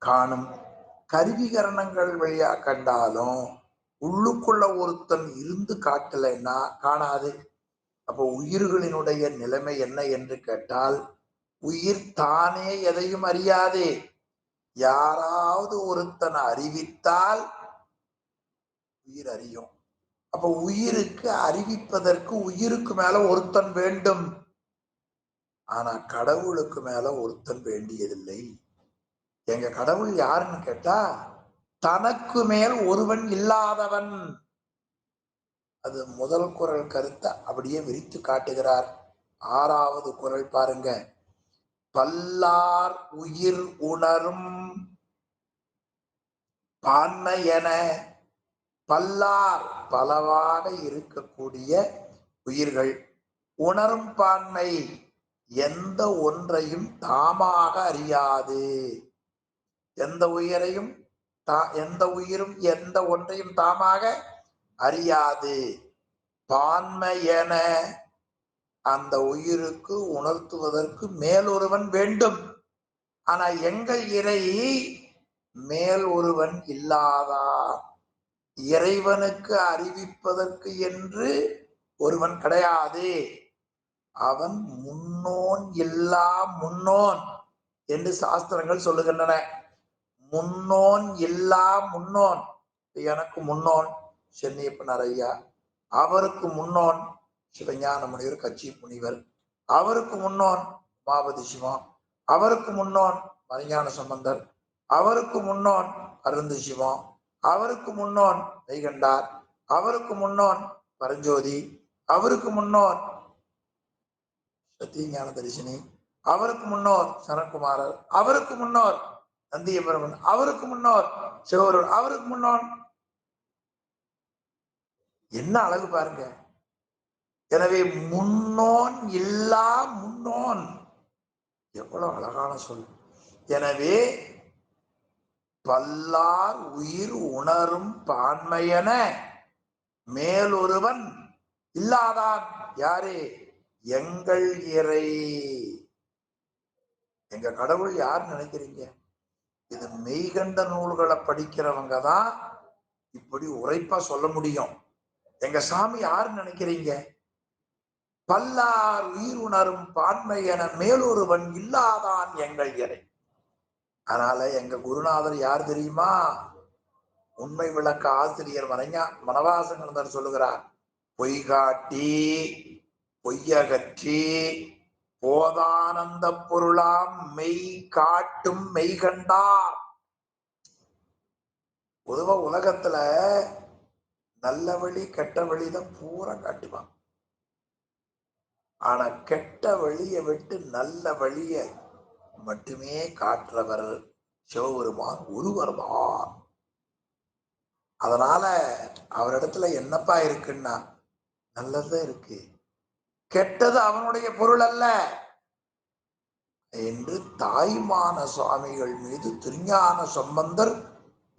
காணும். கருவிகரணங்கள் வழியா கண்டாலும் உள்ளுக்குள்ள ஒருத்தன் இருந்து காட்டலைன்னா காணாது. அப்போ உயிர்களினுடைய நிலைமை என்ன என்று கேட்டால், உயிர் தானே எதையும் அறியாதே. யாராவது ஒருத்தனை அறிவித்தால் உயிர் அறியும். அப்ப உயிருக்கு அறிவிப்பதற்கு உயிருக்கு மேல ஒருத்தன் வேண்டும். ஆனா கடவுளுக்கு மேல ஒருத்தன் வேண்டியதில்லை. எங்க கடவுள் யாருன்னு கேட்டா, தனக்கு மேல் ஒருவன் இல்லாதவன். அது முதல் குறள் கருத்தை அப்படியே விரித்து காட்டுகிறார். 6வது குறள் பாருங்க. பல்லார் உயிர் உணரும் பான்மை என, பல்லார் பலவாக இருக்கக்கூடிய உயிர்கள், உணரும் பான்மை எந்த ஒன்றையும் தாமாக அறியாது. எந்த உயிரும் எந்த ஒன்றையும் தாமாக அறியாது. பான்மை என, அந்த உயிருக்கு உணர்த்துவதற்கு மேலொருவன் வேண்டும். ஆனா எங்கள் இறை மேல் ஒருவன் இல்லாதா. இறைவனுக்கு அறிவிப்பதற்கு என்று ஒருவன் கிடையாது. அவன் முன்னோன் இல்லா முன்னோன் என்று சாஸ்திரங்கள் சொல்லுகின்றன. முன்னோன் இல்லா முன்னோன். எனக்கு முன்னோன் சென்னியப்பனார் ஐயா, அவருக்கு முன்னோன் சிவஞான முனிவர் கச்சி முனிவர், அவருக்கு முன்னோன் உமாபதி சிவம், அவருக்கு முன்னோன் மறைஞான சம்பந்தர், அவருக்கு முன்னோன் அருந்து சிவம், அவருக்கு முன்னோன் மெய்கண்டார், அவருக்கு முன்னோன் பரஞ்சோதி, அவருக்கு முன்னோன் சத்தியஞான தரிசினி, அவருக்கு முன்னோர் சரண்குமாரர், அவருக்கு முன்னோர் நந்தியபெருமன், அவருக்கு முன்னோர் சிவருள், அவருக்கு முன்னோன். என்ன அழகு பாருங்க. எனவே முன்னோன் இல்லா முன்னோன், எவ்வளவு அழகான சொல். எனவே பல்லார் உயிர் உணரும் பான்மையென மேலொருவன் இல்லாதான். யாரு? எங்கள் இறை. எங்க கடவுள் யார் நினைக்கிறீங்க? இது மெய்கண்ட நூல்களை படிக்கிறவங்க தான் இப்படி உரைப்பா சொல்ல முடியும். எங்க சாமி யாரு நினைக்கிறீங்க? பல்லார் உயிர் உணரும் பான்மை என மேலொருவன் இல்லாதான் எங்கள் இறை. அதனால எங்க குருநாதர் யார் தெரியுமா? உண்மை விளக்க ஆசிரியர் மணவாசகர் சொல்லுகிறார், பொய்காட்டி பொய்யகற்றி போதானந்த பொருளாம் மெய் காட்டும் மெய்கண்டார். பொதுவா உலகத்துல நல்ல வழி கெட்ட வழிதான் பூரா காட்டுவான். ஆனா கெட்ட வழியை விட்டு நல்ல வழியை மட்டுமே காட்டுறவர் சிவபெருமான் ஒருவர் தான். அதனால அவரிடத்துல என்னப்பா இருக்குன்னா நல்லதுதான் இருக்கு, கெட்டது அவனுடைய பொருள் அல்ல என்று தாய்மான சுவாமிகள் மீது திருஞான சம்பந்தர்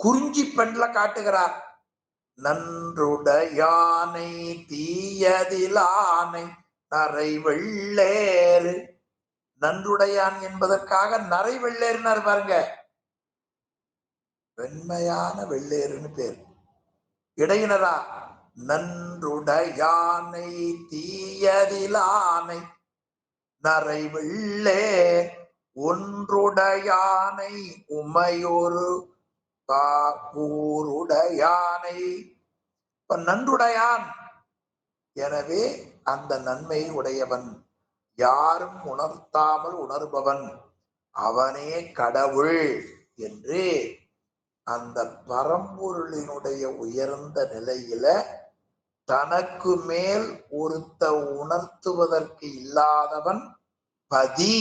குறிஞ்சி பெண்ல காட்டுகிறார். நன்றுடையானை தீயதிலானை நரை வெள்ளேறு. நன்றுடையான் என்பதற்காக நரை வெள்ளேறுனார் பாருங்க, வெண்மையான வெள்ளேறுன்னு பேர். இடையினரா நன்றுடையானை தீயதிலானை நரை வெள்ளே ஒன்றுடையானை உமையொரு ஊருடையானை. நன்றுடையான், எனவே அந்த நன்மை உடையவன், யாரும் உணர்த்தாமல் உணர்பவன், அவனே கடவுள் என்று அந்த பரம்பொருளினுடைய உயர்ந்த நிலையில தனக்கு மேல் ஒருத்த உணர்த்துவதற்கு இல்லாதவன் பதி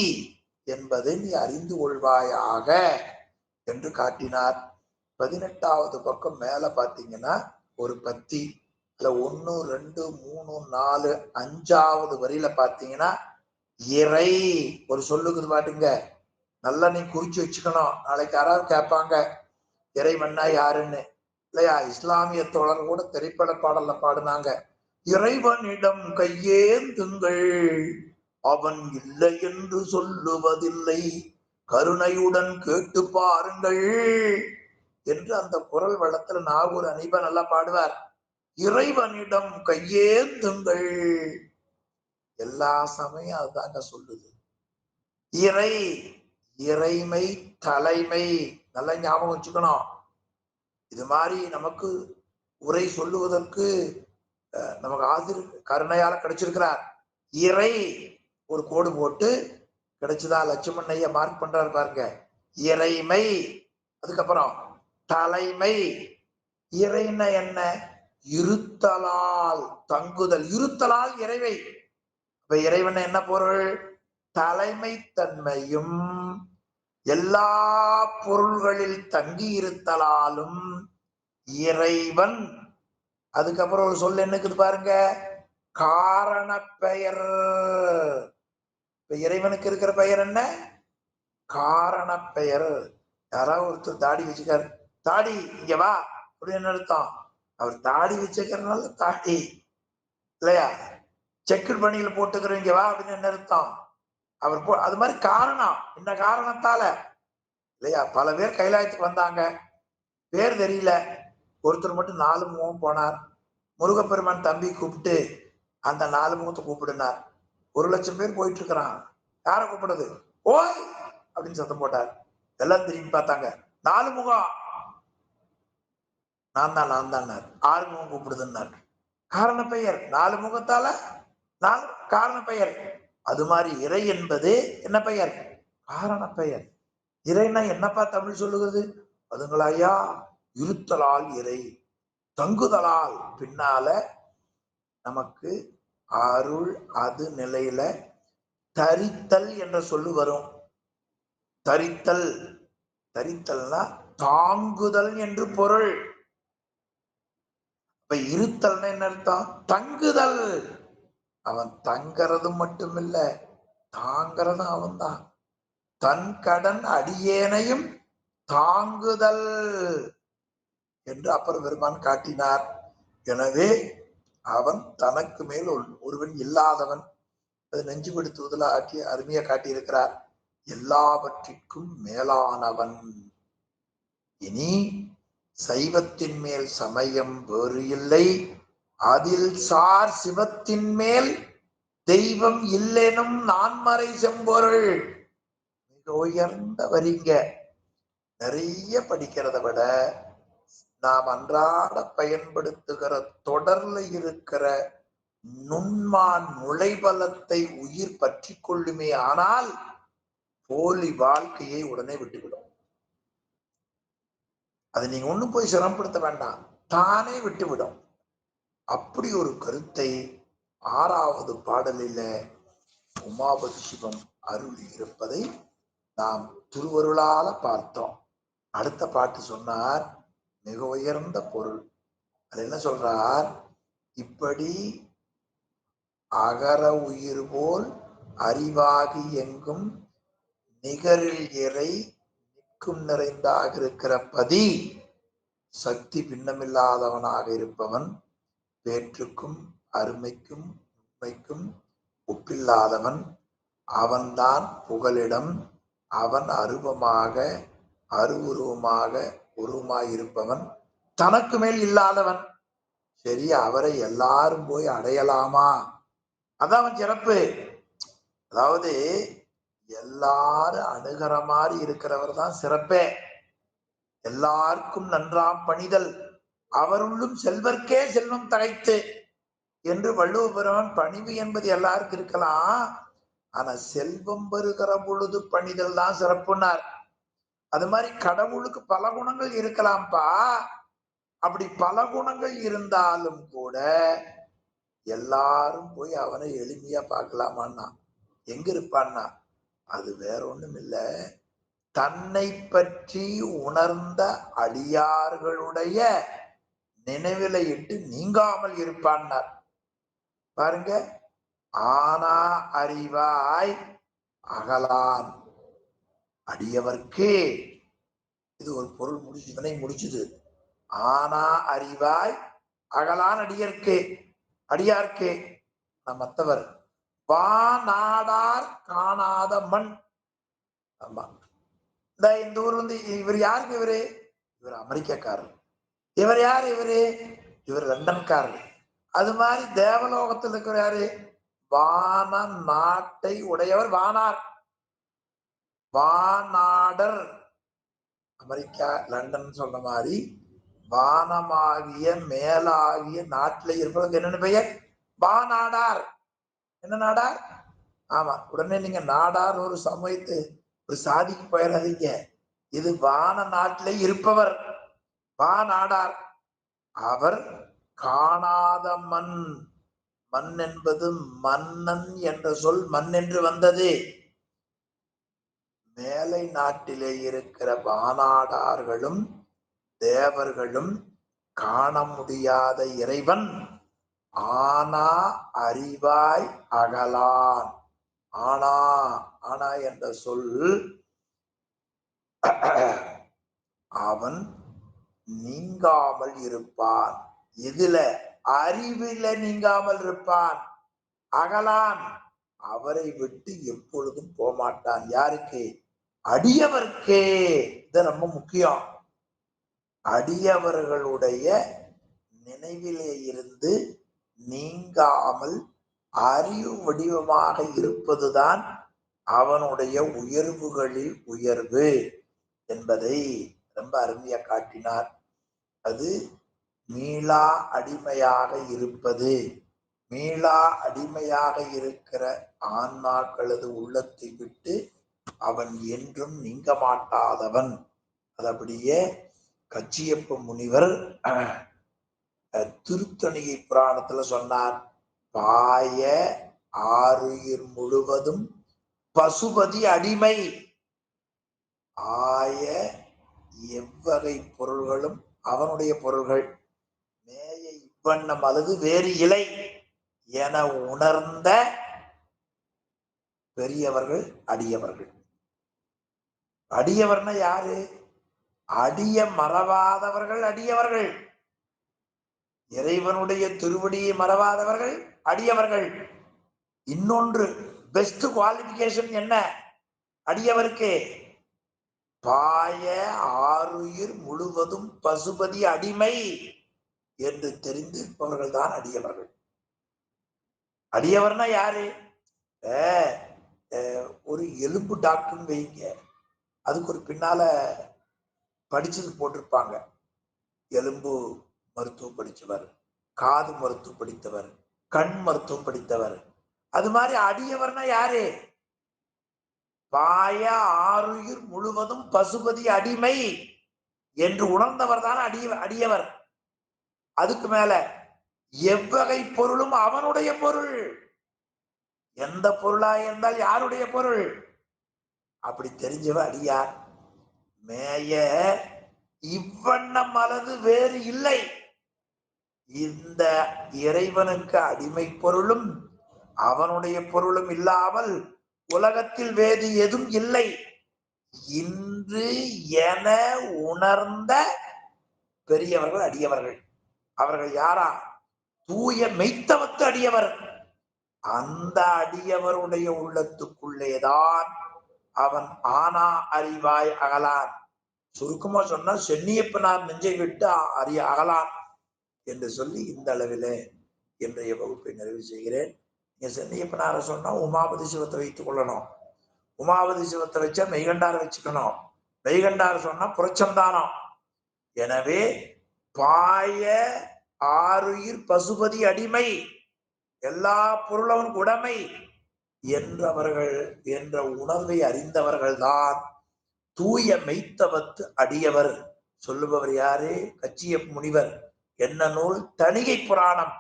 என்பதை நீ அறிந்து கொள்வாயாக என்று காட்டினார். 18வது பக்கம் மேல பாத்தீங்கன்னா ஒரு பத்தி, இல்ல 1, 2, 3, 4, 5வது வரியில பாத்தீங்கன்னா இறை ஒரு சொல்லுக்குது பாட்டுங்க. நல்லா நீ குறிச்சு வச்சுக்கணும், நாளைக்கு யாராவது கேட்பாங்க இறைவன்னா யாருன்னு. இல்லையா, இஸ்லாமிய தோழர் கூட திரைப்பட பாடல்ல பாடுனாங்க, இறைவனிடம் கையேந்துங்கள் அவன் இல்லை என்று சொல்லுவதில்லை, கருணையுடன் கேட்டு பாருங்கள் என்று அந்த குரல் வளத்துல நாகூர் அனீபா நல்லா பாடுவார். இறைவனிடம் கையேந்துங்கள், எல்லா சமயம் அதுதாங்க சொல்லுது. இறை இறைமை தலைமை நல்லா ஞாபகம் வச்சுக்கணும். இது மாதிரி நமக்கு உரை சொல்லுவதற்கு நமக்கு ஆசிரியர் கருணையால கிடைச்சிருக்கிறார். இறை ஒரு கோடு போட்டு கிடைச்சதா லட்சுமண் ஐயா மார்க் பண்றாரு பாருங்க. இறைமை, அதுக்கப்புறம் தலைமை. இறைன்னா என்ன? இருத்தலால் தங்குதல், இருத்தலால் இறைவை. இப்ப இறைவன் என்ன பொருள்? தலைமை தன்மையும் எல்லா பொருள்களில் தங்கி இருத்தலாலும் இறைவன். அதுக்கப்புறம் ஒரு சொல் என்னக்குது பாருங்க, காரண பெயர். இப்ப இறைவனுக்கு இருக்கிற பெயர் என்ன? காரண பெயர். யாராவது ஒருத்தர் தாடி வச்சுக்காரு, தாடி இங்க வா அப்படின்னு அர்த்தம். அவர் தாடி வச்சுக்கிறதுனால தாடி இல்லையா. செக்குட் பணியில போட்டுக்கிறீங்க வா அப்படின்னு என்ன அர்த்தம்? அவர் அது மாதிரி காரணம், இந்த காரணத்தால இல்லையா. பல பேர் கைலாயத்துக்கு வந்தாங்க, பேர் தெரியல, ஒருத்தர் மட்டும் 4 முகம் போனார். முருகப்பெருமான் தம்பி கூப்பிட்டு அந்த 4 முகத்தை கூப்பிடுனார். 1,00,000 பேர் போயிட்டு இருக்கிறான், யார கூப்பிடுறது? ஓய் அப்படின்னு சத்தம் போட்டார். எல்லாம் திரும்பி பார்த்தாங்க, 4 முகம், நான் தான் 6 முகம் கூப்பிடுதுன்னார். காரண பெயர், 4 முகத்தால 4 காரண பெயர். அது மாதிரி இறை என்பது என்ன பெயர்? காரண பெயர். இறைனா என்னப்பா தமிழ் சொல்லுகிறது? அதுங்களையா, இருத்தலால் இறை, தங்குதலால். பின்னால நமக்கு அருள் அது நிலையில தரித்தல் என்ற சொல்லு வரும். தரித்தல், தரித்தல்னா தாங்குதல் என்று பொருள். இப்ப இருத்தல்னா என்ன அர்த்தம்? தங்குதல். அவன் தங்கிறது மட்டுமில்ல, தாங்கிறதும் அவன் தான். தன் கடன் அடியேனையும் தாங்குதல் என்று அப்பர் பெருமான் காட்டினார். எனவே அவன் தனக்கு மேல் ஒருவன் இல்லாதவன். அது நெஞ்சு படுத்துவதில் அருமையா காட்டியிருக்கிறார். எல்லாவற்றிற்கும் மேலானவன். இனி சைவத்தின் மேல் சமயம் வேறு இல்லை, அதில் சார் சிவத்தின் மேல் தெய்வம் இல்லெனும் நான்மறை செம்பொருள். மிக உயர்ந்த வரிங்க. நிறைய படிக்கிறத விட நாம் அன்றாட பயன்படுத்துகிற தொடர்ல இருக்கிற நுண்மான் நுழைபலத்தை உயிர் பற்றி கொள்ளுமே ஆனால் போலி வாழ்க்கையை உடனே விட்டுவிடும். அதை நீங்க ஒண்ணும் போய் சிரமப்படுத்த வேண்டாம், தானே விட்டுவிடும். அப்படி ஒரு கருத்தை 6வது பாடலில உமாபதி சிவம் அருள் இருப்பதை நாம் திருவருளால பார்த்தோம். அடுத்த பாட்டு சொன்னார் மிக உயர்ந்த பொருள். அது என்ன சொல்றார்? இப்படி அகர உயிர் போல் அறிவாகி எங்கும் நிகரில் இறை நிற்கும் நிறைந்தாக இருக்கிற பதி சக்தி பின்னமில்லாதவனாக இருப்பவன், பேற்றுக்கும் அருமைக்கும் உண்மைக்கும் ஒப்பில்லாதவன், அவன்தான் புகலிடம், அவன் அருவமாக அருவுருவமாக உருவமாயிருப்பவன், தனக்கு மேல் இல்லாதவன். சரி, அவரை எல்லாரும் போய் அடையலாமா? அதான் அவன் சிறப்பு. அதாவது எல்லாரும் அணுகிற மாதிரி இருக்கிறவர் தான் சிறப்பே. எல்லாருக்கும் நன்றாம் பணிதல் அவருள்ளும் செல்வர்க்கே செல்வம் தகைத்து என்று வள்ளுவ பெருமான் பணிவு என்பது எல்லாருக்கும் இருக்கலாம், ஆனா செல்வம் வருகிற பொழுது பணிதல் தான் சிறப்புனார். அது மாதிரி கடவுளுக்கு பல குணங்கள் இருக்கலாம்ப்பா. அப்படி பல குணங்கள் இருந்தாலும் கூட எல்லாரும் போய் அவனை எளிமையா பார்க்கலாமான்னா எங்க இருப்பான்னா, அது வேற ஒண்ணும் இல்லை, தன்னை பற்றி உணர்ந்த அடியார்களுடைய நினைவில இட்டு நீங்காமல் இருப்பான்னார். பாருங்க, ஆனா அறிவாய் அகலான் அடியவர்க்கே. இது ஒரு பொருள் முடிச்சு, இதனை முடிச்சுது. ஆனா அறிவாய் அகலான் அடியர்க்கே, அடியார்க்கே. மற்றவர் வானாடார் காணாத மண். ஆமா, இந்த ஊர் வந்து இவர் யாருக்கு? இவர் அமெரிக்காக்காரர். இவர் யாரு? இவர் லண்டன்காரர். அது மாதிரி தேவலோகத்தில் இருக்கிற யாரு? வான நாட்டை உடையவர் வானார், வானாடர். அமெரிக்கா லண்டன் சொன்ன மாதிரி வானமாகிய மேலாகிய நாட்டில இருப்பவங்க என்னென்ன பெயர்? வானாடார். என்ன நாடார்? ஆமா, உடனே நீங்க நாடார் ஒரு சமயத்து ஒரு சாதிக்கு போயிடாதீங்க. இது வான நாட்டிலே இருப்பவர் வானாடார். அவர் காணாத மண். மண் என்பது மன்னன் என்ற சொல் மண் என்று வந்தது. மேலை நாட்டிலே இருக்கிற வானாடார்களும் தேவர்களும் காண முடியாத இறைவன் ஆனா அறிவாய் அகலான். ஆனா, ஆனா என்ற சொல் அவன் நீங்காமல் இருப்பான். இதுல அறிவில நீங்காமல் இருப்பான். அகலான், அவரை விட்டு எப்பொழுதும் போமாட்டான். யாருக்கு? அடியவர்க்கே. இது ரொம்ப முக்கியம். அடியவர்களுடைய நினைவிலே இருந்து நீங்காமல் அறிவு வடிவமாக இருப்பதுதான் அவனுடைய உயர்வுகளில் உயர்வு என்பதை ரொம்ப அருமையா காட்டினார். அது மீளா அடிமையாக இருப்பது. மீளா அடிமையாக இருக்கிற ஆன்மாக்களது உள்ளத்தை விட்டு அவன் என்றும் நீங்க மாட்டாதவன். அது அப்படியே கச்சியப்ப முனிவர் திருத்தணிகை புராணத்துல சொன்னார். பாய ஆறுயிர் முழுவதும் பசுபதி அடிமை. ஆய எவ்வகை பொருள்களும் அவனுடைய பொருள்கள். மேய இவ்வண்ணம் அல்லது வேறு இலை என உணர்ந்த பெரியவர்கள் அடியவர்கள். அடியவர்னா யாரு? அடிய மறவாதவர்கள் அடியவர்கள். இறைவனுடைய திருவடியை மறவாதவர்கள் அடியவர்கள். இன்னொன்று பெஸ்ட் குவாலிபிகேஷன் என்ன அடியவருக்கு? பாய ஆறுயிர் முழுவதும் பசுபதி அடிமை என்று தெரிந்திருப்பவர்கள் தான் அடியவர்கள். அடியவர்னா யாரு? ஒரு எலும்பு டாக்டர்னு வைங்க, அதுக்கு ஒரு பின்னால படிச்சது போட்டிருப்பாங்க. எலும்பு மருத்துவம் படித்தவர், காது மருத்துவம் படித்தவர், கண் மருத்துவம் படித்தவர். அது மாதிரி அடியவர்னா யாரு? பாய ஆருயிர் முழுவதும் பசுபதி அடிமை என்று உணர்ந்தவர் தான் அடியவர். அதுக்கு மேல எவ்வகை பொருளும் அவனுடைய பொருள். எந்த பொருளா இருந்தால் யாருடைய பொருள்? அப்படி தெரிஞ்சவ அடியார். மேய இவ்வண்ணம் அல்லது வேறு இல்லை. இந்த இறைவனுக்கு அடிமை பொருளும் அவனுடைய பொருளும் இல்லாமல் உலகத்தில் வேறு எதுவும் இல்லை இன்று என உணர்ந்த பெரியவர்கள் அடியவர்கள். அவர்கள் யாரா? தூய மெய்த்தவத்து அடியவர். அந்த அடியவருடைய உள்ளத்துக்குள்ளேதான் அவன் ஆனா அறிவாய் அகலான். சுருக்கமா சொன்னா சென்னியப்பனார் நெஞ்சை விட்டு அகலான் என்று சொல்லி இந்த அளவிலே இன்றைய வகுப்பை நிறைவு செய்கிறேன். நீங்க சென்னியப்பனார சொன்னா உமாபதி சிவத்தை வைத்துக் கொள்ளணும். உமாபதி சிவத்தை வச்சா மெய்கண்டார வச்சுக்கணும். மெய்கண்டார சொன்னா புறச்சந்தானம். எனவே பாய ஆருயிர் பசுபதி அடிமை, எல்லா பொருளவன் உடைமை என்றவர்கள் என்ற உணர்வை அறிந்தவர்கள் தான் தூய மெய்த்தவத்து அடியவர். சொல்லுபவர் யாரு? கச்சிய முனிவர். என்ன நூல்? தணிகை புராணம்.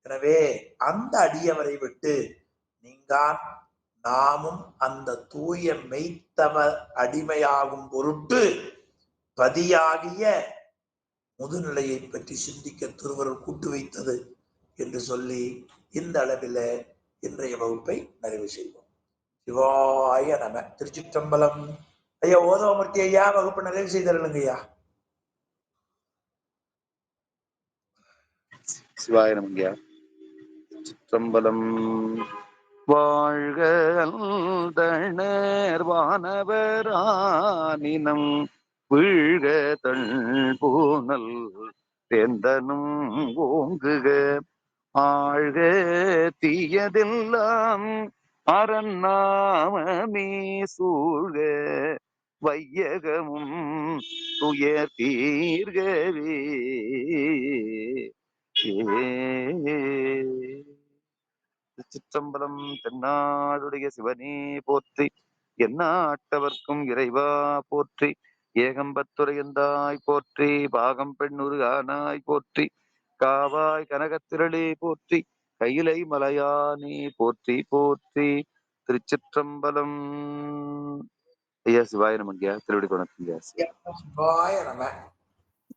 எனவே அந்த அடியவரை விட்டு நீங்கான் நாமும் அந்த தூய மெய்த்தவ அடிமையாகும் பொருட்டு பதியாகிய முதுநிலையை பற்றி சிந்திக்க திருவருள் கூட்டு வைத்தது என்று சொல்லி இந்த அளவில் இன்றைய வகுப்பை நிறைவு செய்வோம். சிவாய நம. திருச்சிற்றம்பலம். ஐயா ஓதவமூர்த்தி ஐயா, வகுப்பு நிறைவு செய்தருளுங்க ஐயா. சிவாய நமங்கய்யா. சிற்றம்பலம். வாழ்க அந்தணர் வானவரானினம் வீழ்க தள் பூனல் தேந்தனும் ஓங்குக ஆழ்க தீயதெல்லாம் அறநாமமே சூழ்க வையகமும் துயர் தீர்கவே. திருச்சிற்றம்பலம். தென்னாடுடைய சிவனே போற்றி, எந்நாட்டவர்க்கும் இறைவா போற்றி, ஏகம்பத்துரையந்தாய் போற்றி, பாகம் பெண்ணுரு ஆனாய் போற்றி, காவாய் கனகத்திரளே போற்றி, கையிலை மலையானே போற்றி போற்றி. திருச்சிற்றம்பலம். ஐயா சிவாய நமங்கய்யா. திருவடி வணக்கம். சிவாய நம.